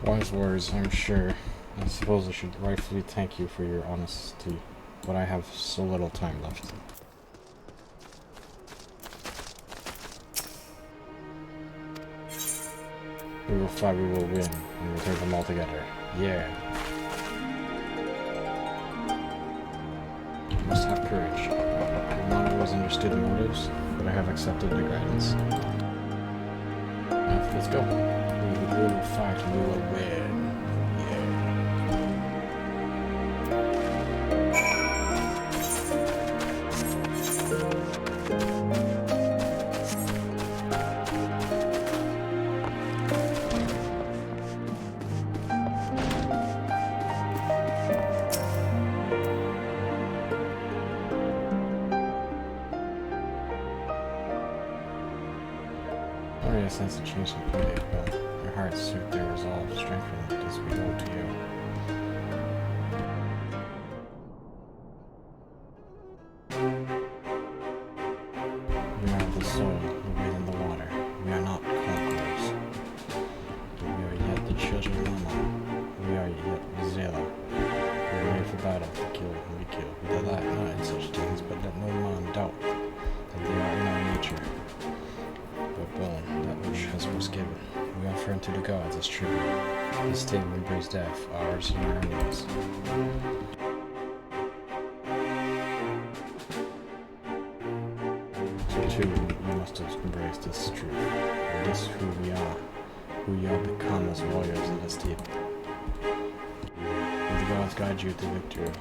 Wise words, I'm sure. I suppose I should rightfully thank you for your honesty, but I have so little time left. We will fight, we will win, and we'll take them all together. Yeah. You must have courage. I have not always understood the motives, but I have accepted the guidance. Now, let's go. We will fight, we will win. I sense a change in play, but your hearts suit their resolve, strengthened as we go to you. We are the soil, we breathe in the water. We are not conquerors. But we are yet the children of Mama. We are yet Zela. We are made for battle, to kill and be killed. We delight not in such things, but let no man doubt that they are in our nature. But bone, that which has was given, we offer unto the gods as tribute. This table embrace death, ours and our enemies. So too, we must embrace this truth. For this who we are, who you have become as warriors in this deep. May the gods guide you to victory.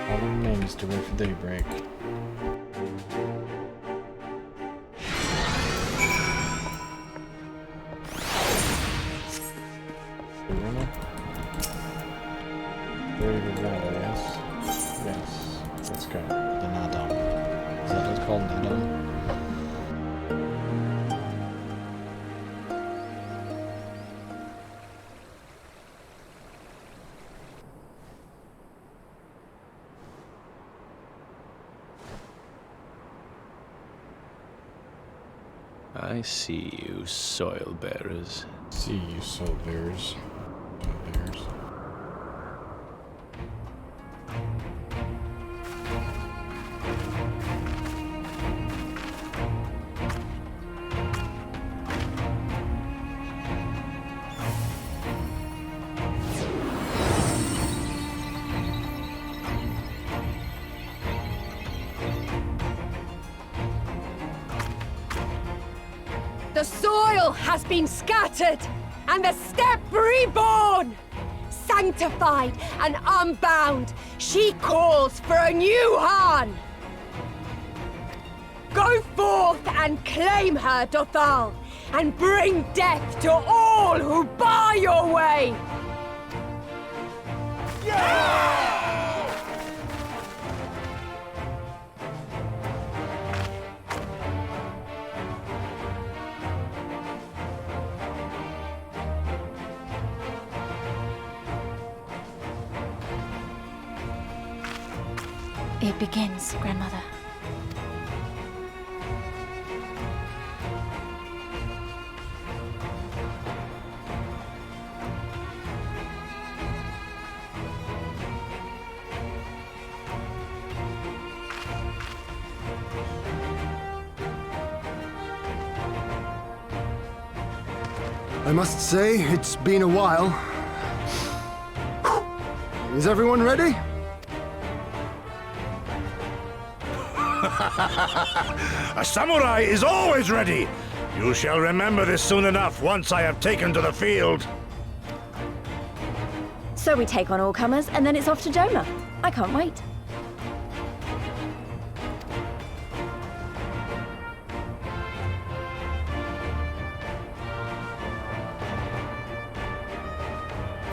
All that remains to wait for daybreak. Arena? Very good weather, yes? Yes. Let's go. The Naadam. Is that what it's called? Naadam? I see you, soil bearers. See you, soul bearers. Soul bears. The soil has been scattered, and the steppe reborn! Sanctified and unbound, she calls for a new Han! Go forth and claim her, Dothal, and bring death to all who bar your way! It begins, Grandmother. I must say, it's been a while. Is everyone ready? A samurai is always ready! You shall remember this soon enough once I have taken to the field. So we take on all comers, and then it's off to Joma. I can't wait.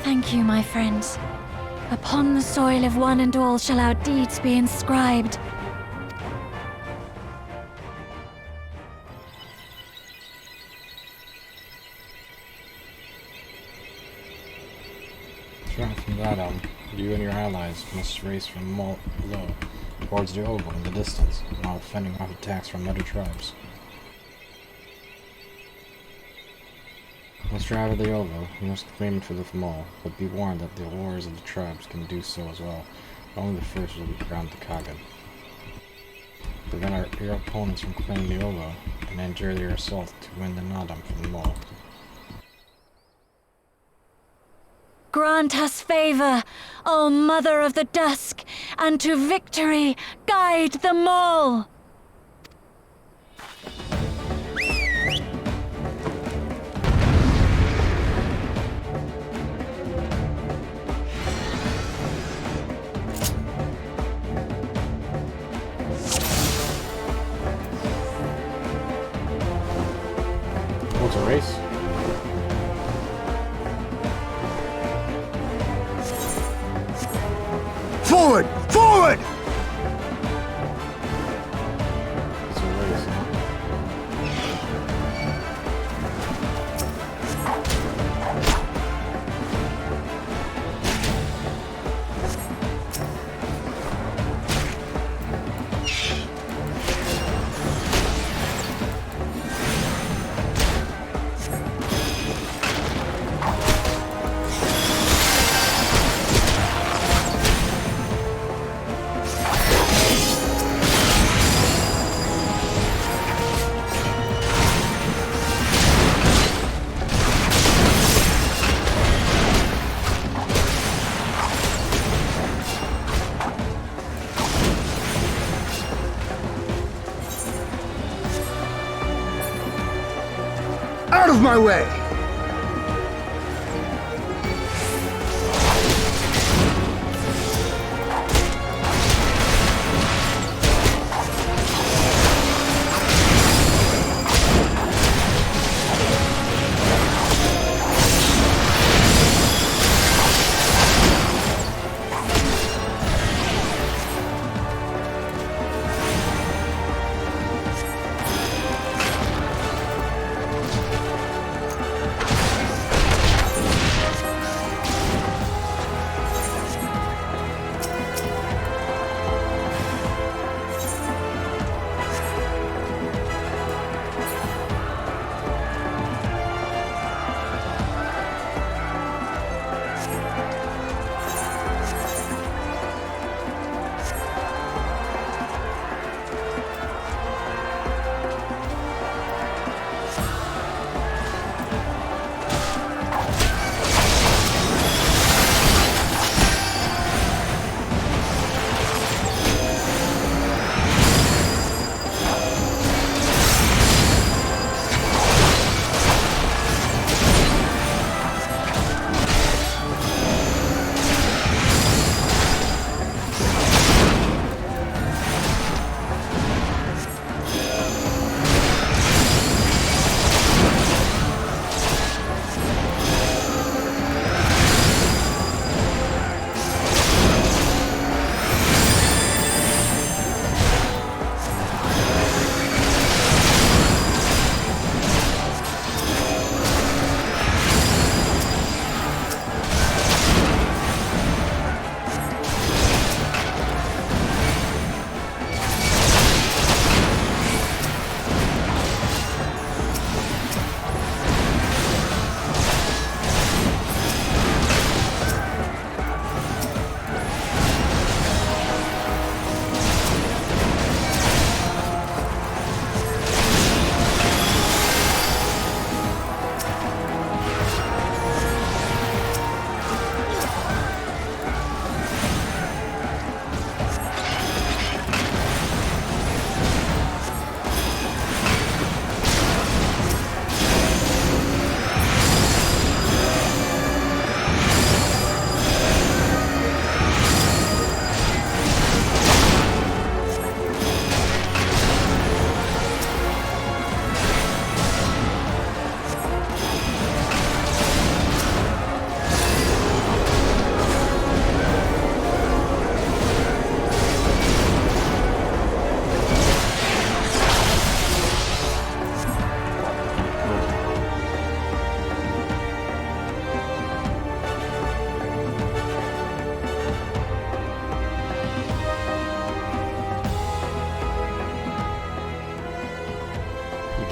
Thank you, my friends. Upon the soil of one and all shall our deeds be inscribed. From Naadam, you and your allies must race from low towards the Oval in the distance, while fending off attacks from other tribes. Once you're out of the Oval, you must claim it for the Mall, but be warned that the warriors of the tribes can do so as well. Only the first will be around the Kagan. Prevent your opponents from claiming the Oval, and endure their assault to win the Naadam from the Mall. Grant us favor, O Mother of the Dusk, and to victory guide them all! What's a race? Forward! Forward! It's a race, huh? Out of my way!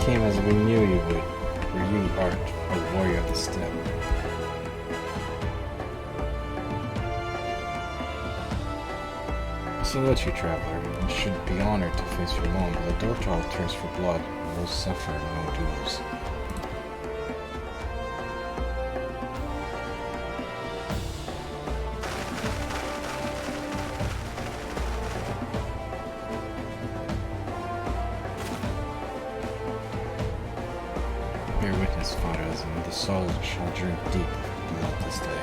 came as we knew you would, for you are a warrior of the steppe. I salute you, traveler. You should be honored to face your alone, but the door child thirsts for blood, and will suffer no duels. Bear witness, Father Azim, the soul shall drink deep blood this day.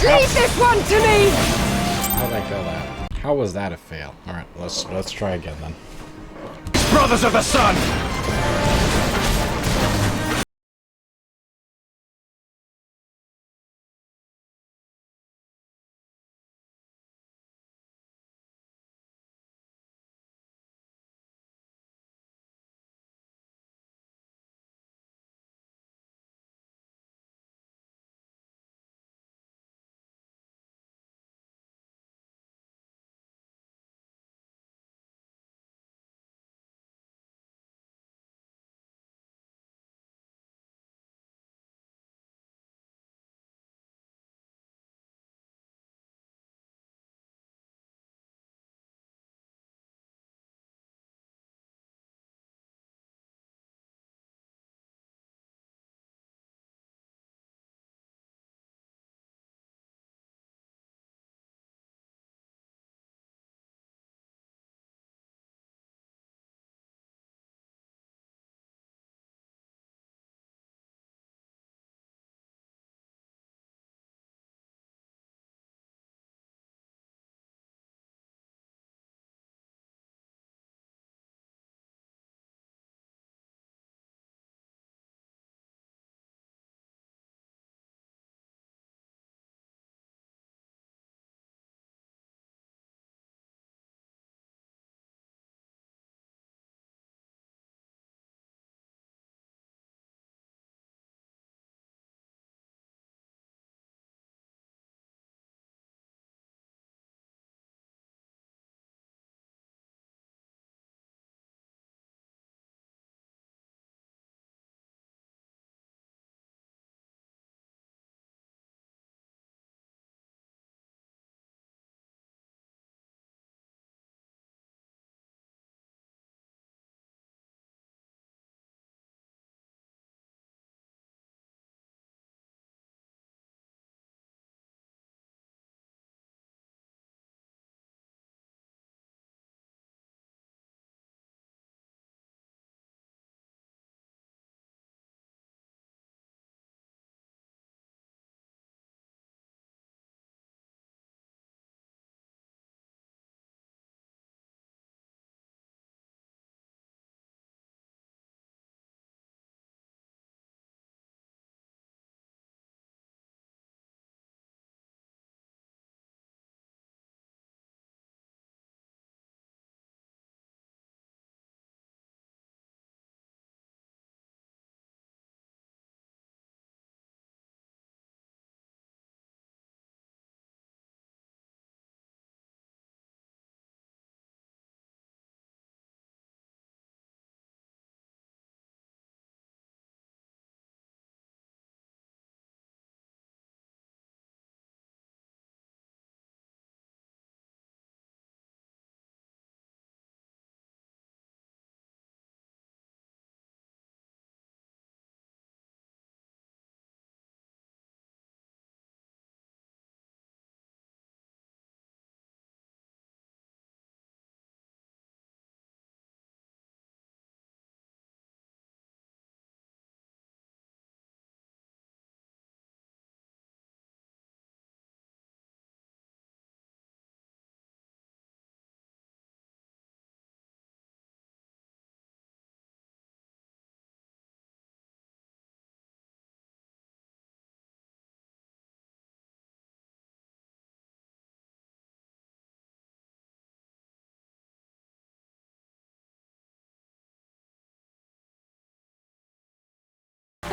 Leave this one to me! How'd I kill that? How was that a fail? Alright, let's try again then. Brothers of the Sun!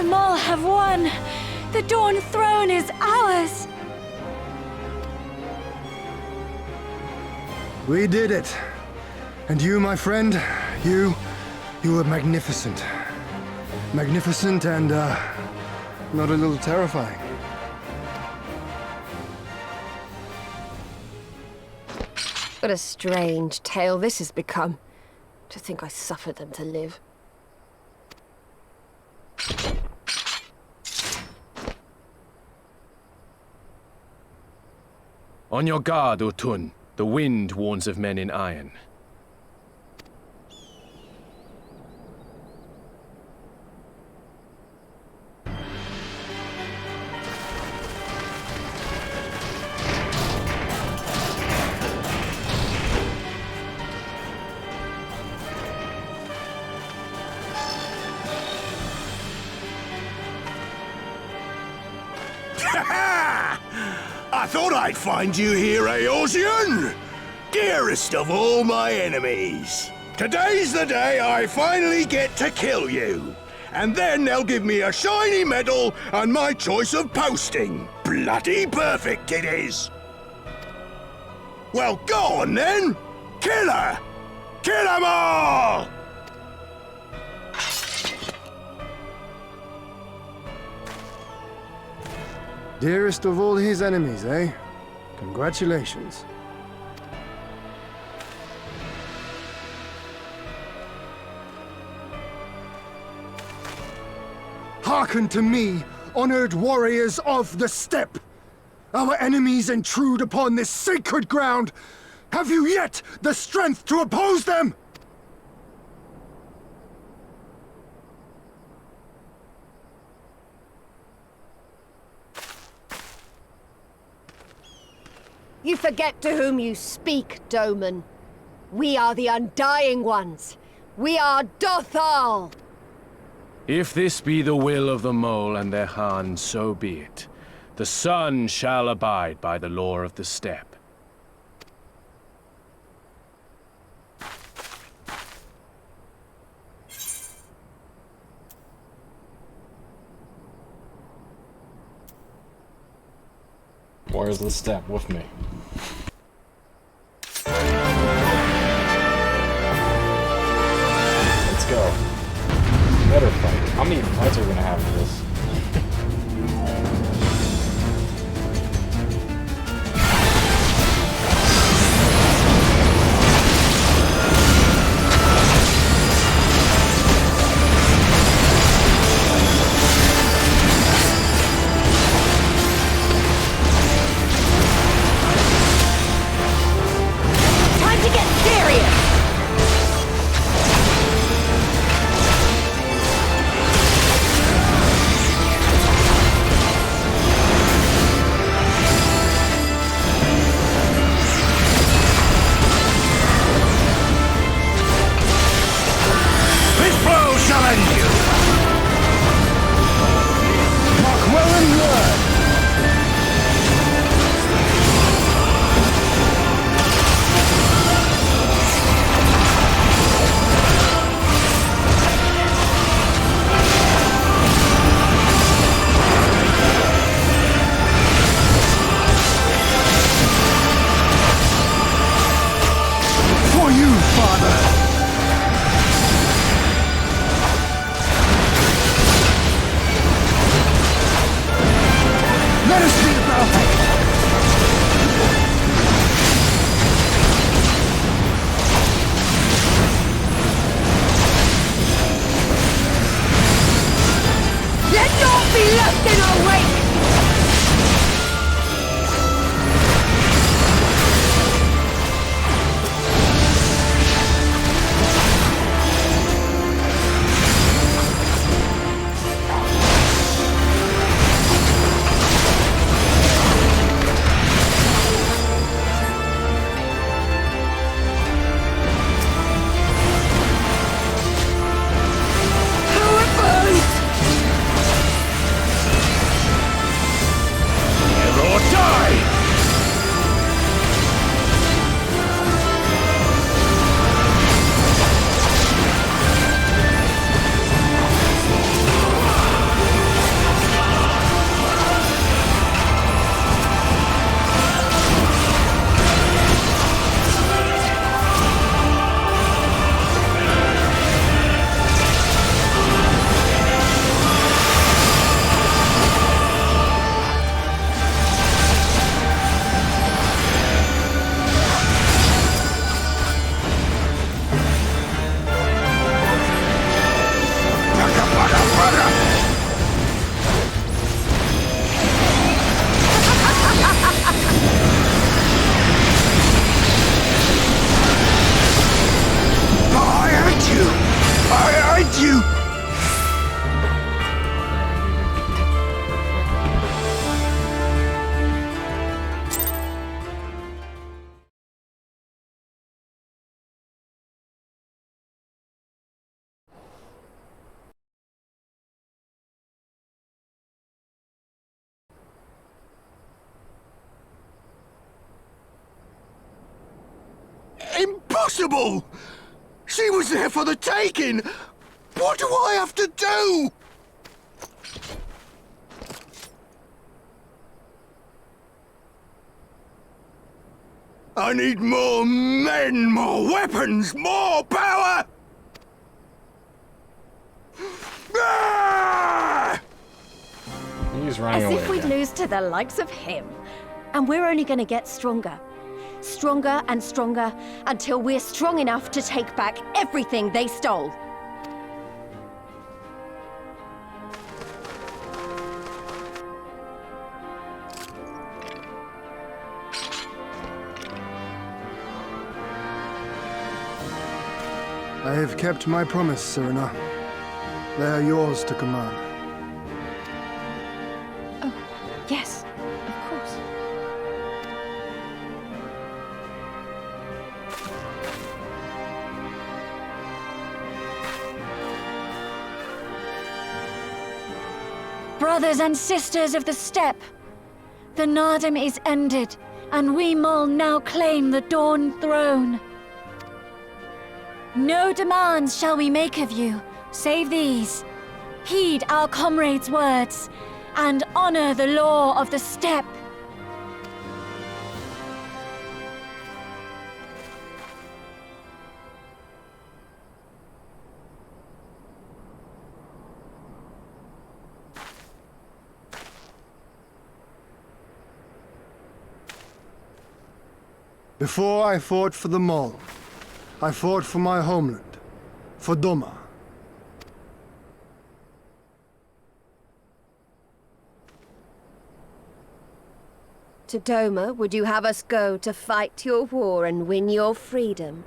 The Maul have won! The Dawn Throne is ours! We did it. And you, my friend, you were magnificent. Magnificent and, not a little terrifying. What a strange tale this has become. To think I suffered them to live. On your guard, Otun. The wind warns of men in iron. I thought I'd find you here, Eorzean! Dearest of all my enemies. Today's the day I finally get to kill you. And then they'll give me a shiny medal and my choice of posting. Bloody perfect it is! Well, go on then! Kill her! Kill 'em all! Dearest of all his enemies, eh? Congratulations. Hearken to me, honored warriors of the steppe! Our enemies intrude upon this sacred ground! Have you yet the strength to oppose them? You forget to whom you speak, Doman. We are the Undying Ones. We are Dothal! If this be the will of the Mole and their Han, so be it. The sun shall abide by the law of the steppe. Warriors of the Steppe with me. Let's go. Better fight. How many fights are we gonna have for this? impossible! She was there for the taking! What do I have to do? I need more men, more weapons, more power! Ah! He's running As away if we'd again. lose to the likes of him. And we're only gonna get stronger. Stronger and stronger until we're strong enough to take back everything they stole. I have kept my promise, Serena. They are yours to command. Oh, yes, of course. Brothers and sisters of the steppe, the Naadam is ended, and we Mol now claim the Dawn Throne. No demands shall we make of you, save these. Heed our comrades' words, and honor the law of the steppe. Before I fought for the Mol, I fought for my homeland, for Doma. To Doma, would you have us go to fight your war and win your freedom?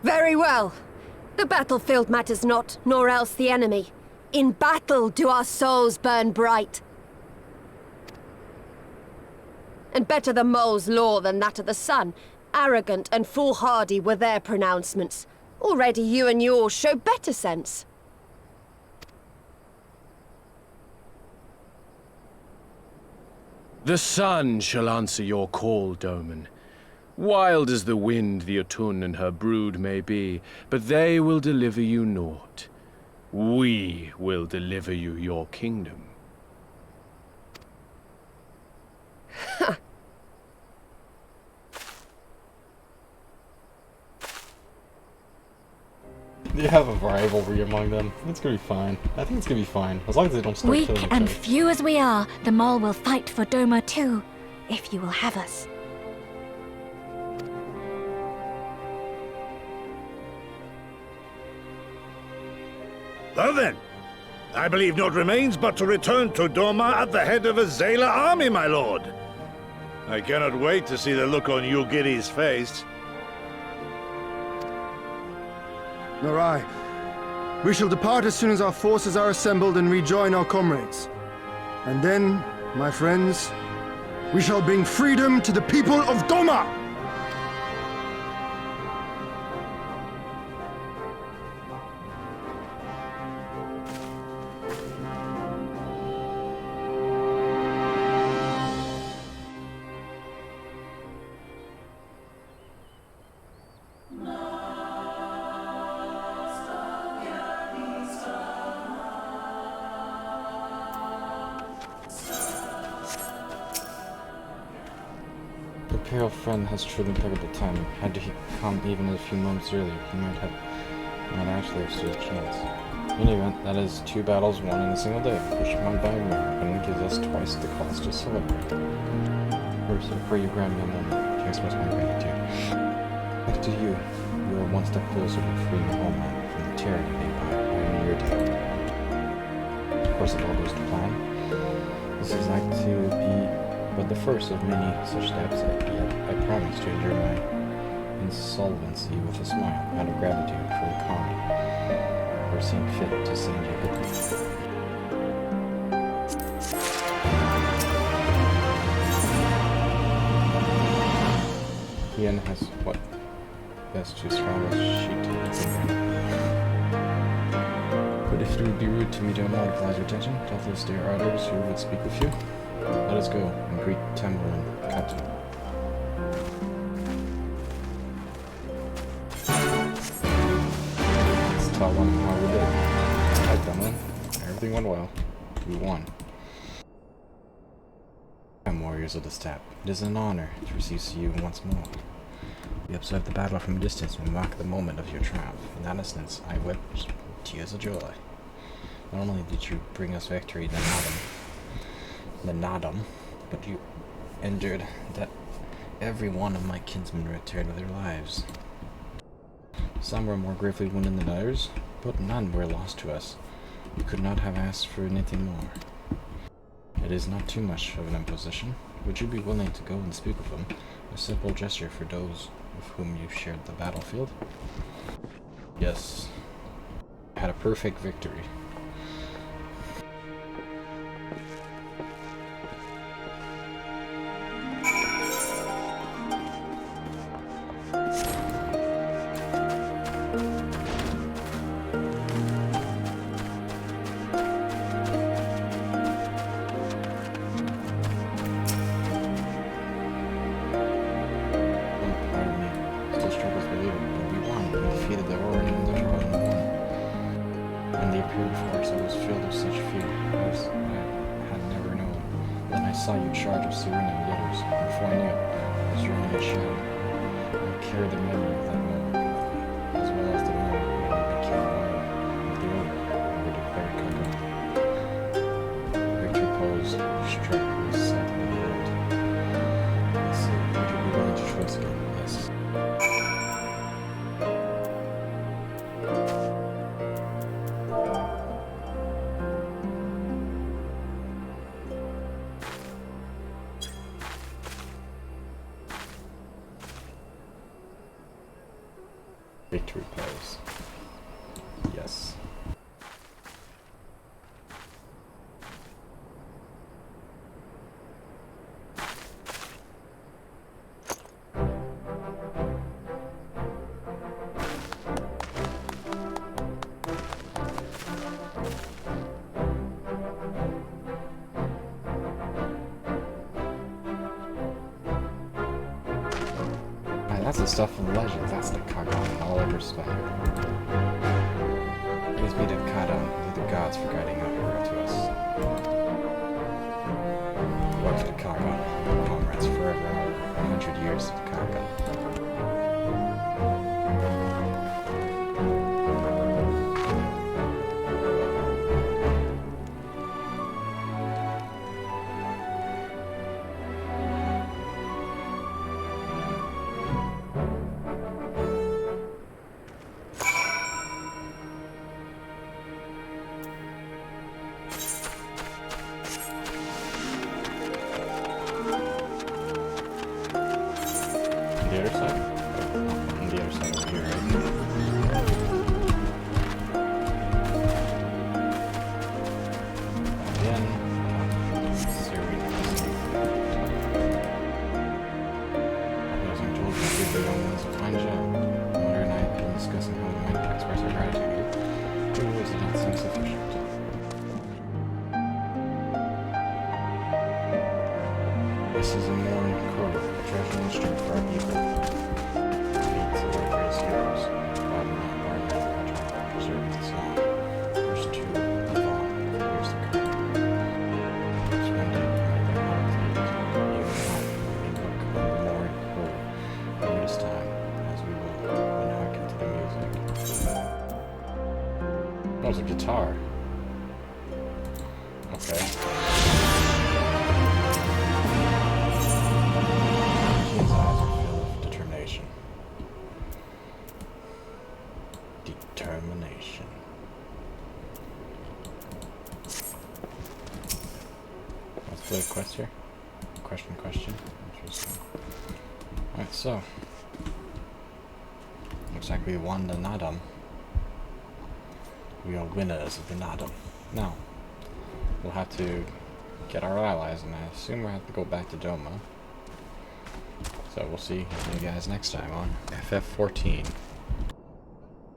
Very well. The battlefield matters not, nor else the enemy. In battle do our souls burn bright. And better the Mol's law than that of the sun. Arrogant and foolhardy were their pronouncements. Already you and yours show better sense. The sun shall answer your call, Doman. Wild as the wind the Otun and her brood may be, but they will deliver you naught. We will deliver you your kingdom. You have a rivalry among them. It's gonna be fine. I think it's gonna be fine. As long as they don't start killing Weak each and other. few as we are, the Mol will fight for Doma too, if you will have us. Well then, I believe naught remains but to return to Doma at the head of a Zayla army, my lord. I cannot wait to see the look on Yugiri's face. Nor I. We shall depart as soon as our forces are assembled and rejoin our comrades. And then, my friends, we shall bring freedom to the people of Doma! The Imperial friend has truly impeccable timing. Had he come even a few moments earlier, he might actually have stood a chance. In any event, that is 2 battles won in a single day, pushed on by more, and it gives us twice the cost to celebrate. First, before you grant me a moment to express my gratitude. Thanks to you, you are one step closer to freeing your homeland from the tyranny of the Empire and your day. Of course, if all goes to plan, this is like to be but the first of many such steps. I promise to endure my insolvency with a smile, out of gratitude for the comedy, for seeing fit to send you with me. Ian has what? Best to swallow sheet to But if it would be rude to me to monopolize your attention, doubtless there are others who would speak with you. Let us go and greet Temple and Cactuar. Let's tell them how we did. Alright, Demlin. Everything went well. We won. Warriors of the Steppe. It is an honor to receive you once more. We observed the battle from a distance and marked the moment of your triumph. In that instance, I wept with tears of joy. Not only did you bring us victory, the Naadam, but you endured that every one of my kinsmen returned with their lives. Some were more gravely wounded than others, but none were lost to us. We could not have asked for anything more. It is not too much of an imposition. Would you be willing to go and speak with them? A simple gesture for those with whom you shared the battlefield? Yes. I had a perfect victory. I saw you charge of Serena and the others. Before I knew it, I was running a shadow. I carried the memory of that moment with me, as well as the moment when I became one of the order and were declared conqueror. Victory pose, struck with sight of the world. Let's see, would you be willing to trust again? Yes. Victory pose. Yes. That's the stuff from Legends. That's the Kagan in all I respect. Praise be to Naadam, to the gods for guiding our hero to us. What to the Kagan, comrades forever, 100 years of Kagan. The other side? On the other side over here, right? Again, Serena. As I'm told, you did the young ones a fine job. Mother and I have been discussing how we might express our gratitude. 2 words do not seem sufficient. This is a mourn code, a treasure and strength for our people. Feats of our greatest heroes, God and our men are preserved this long. Verse 2, live on, years to come. Perhaps one day we might learn how to lead, even now we may look on the mourn code over this time, as we will when hearken to the music. That was a guitar. Okay. His eyes are filled with determination. Determination. What's the quest here? Question. Interesting. Alright, so. Looks like we won the Naadam. We are winners of the Naadam. Now, we'll have to get our allies, and I assume we'll have to go back to Doma. So we'll see you guys next time on FF14.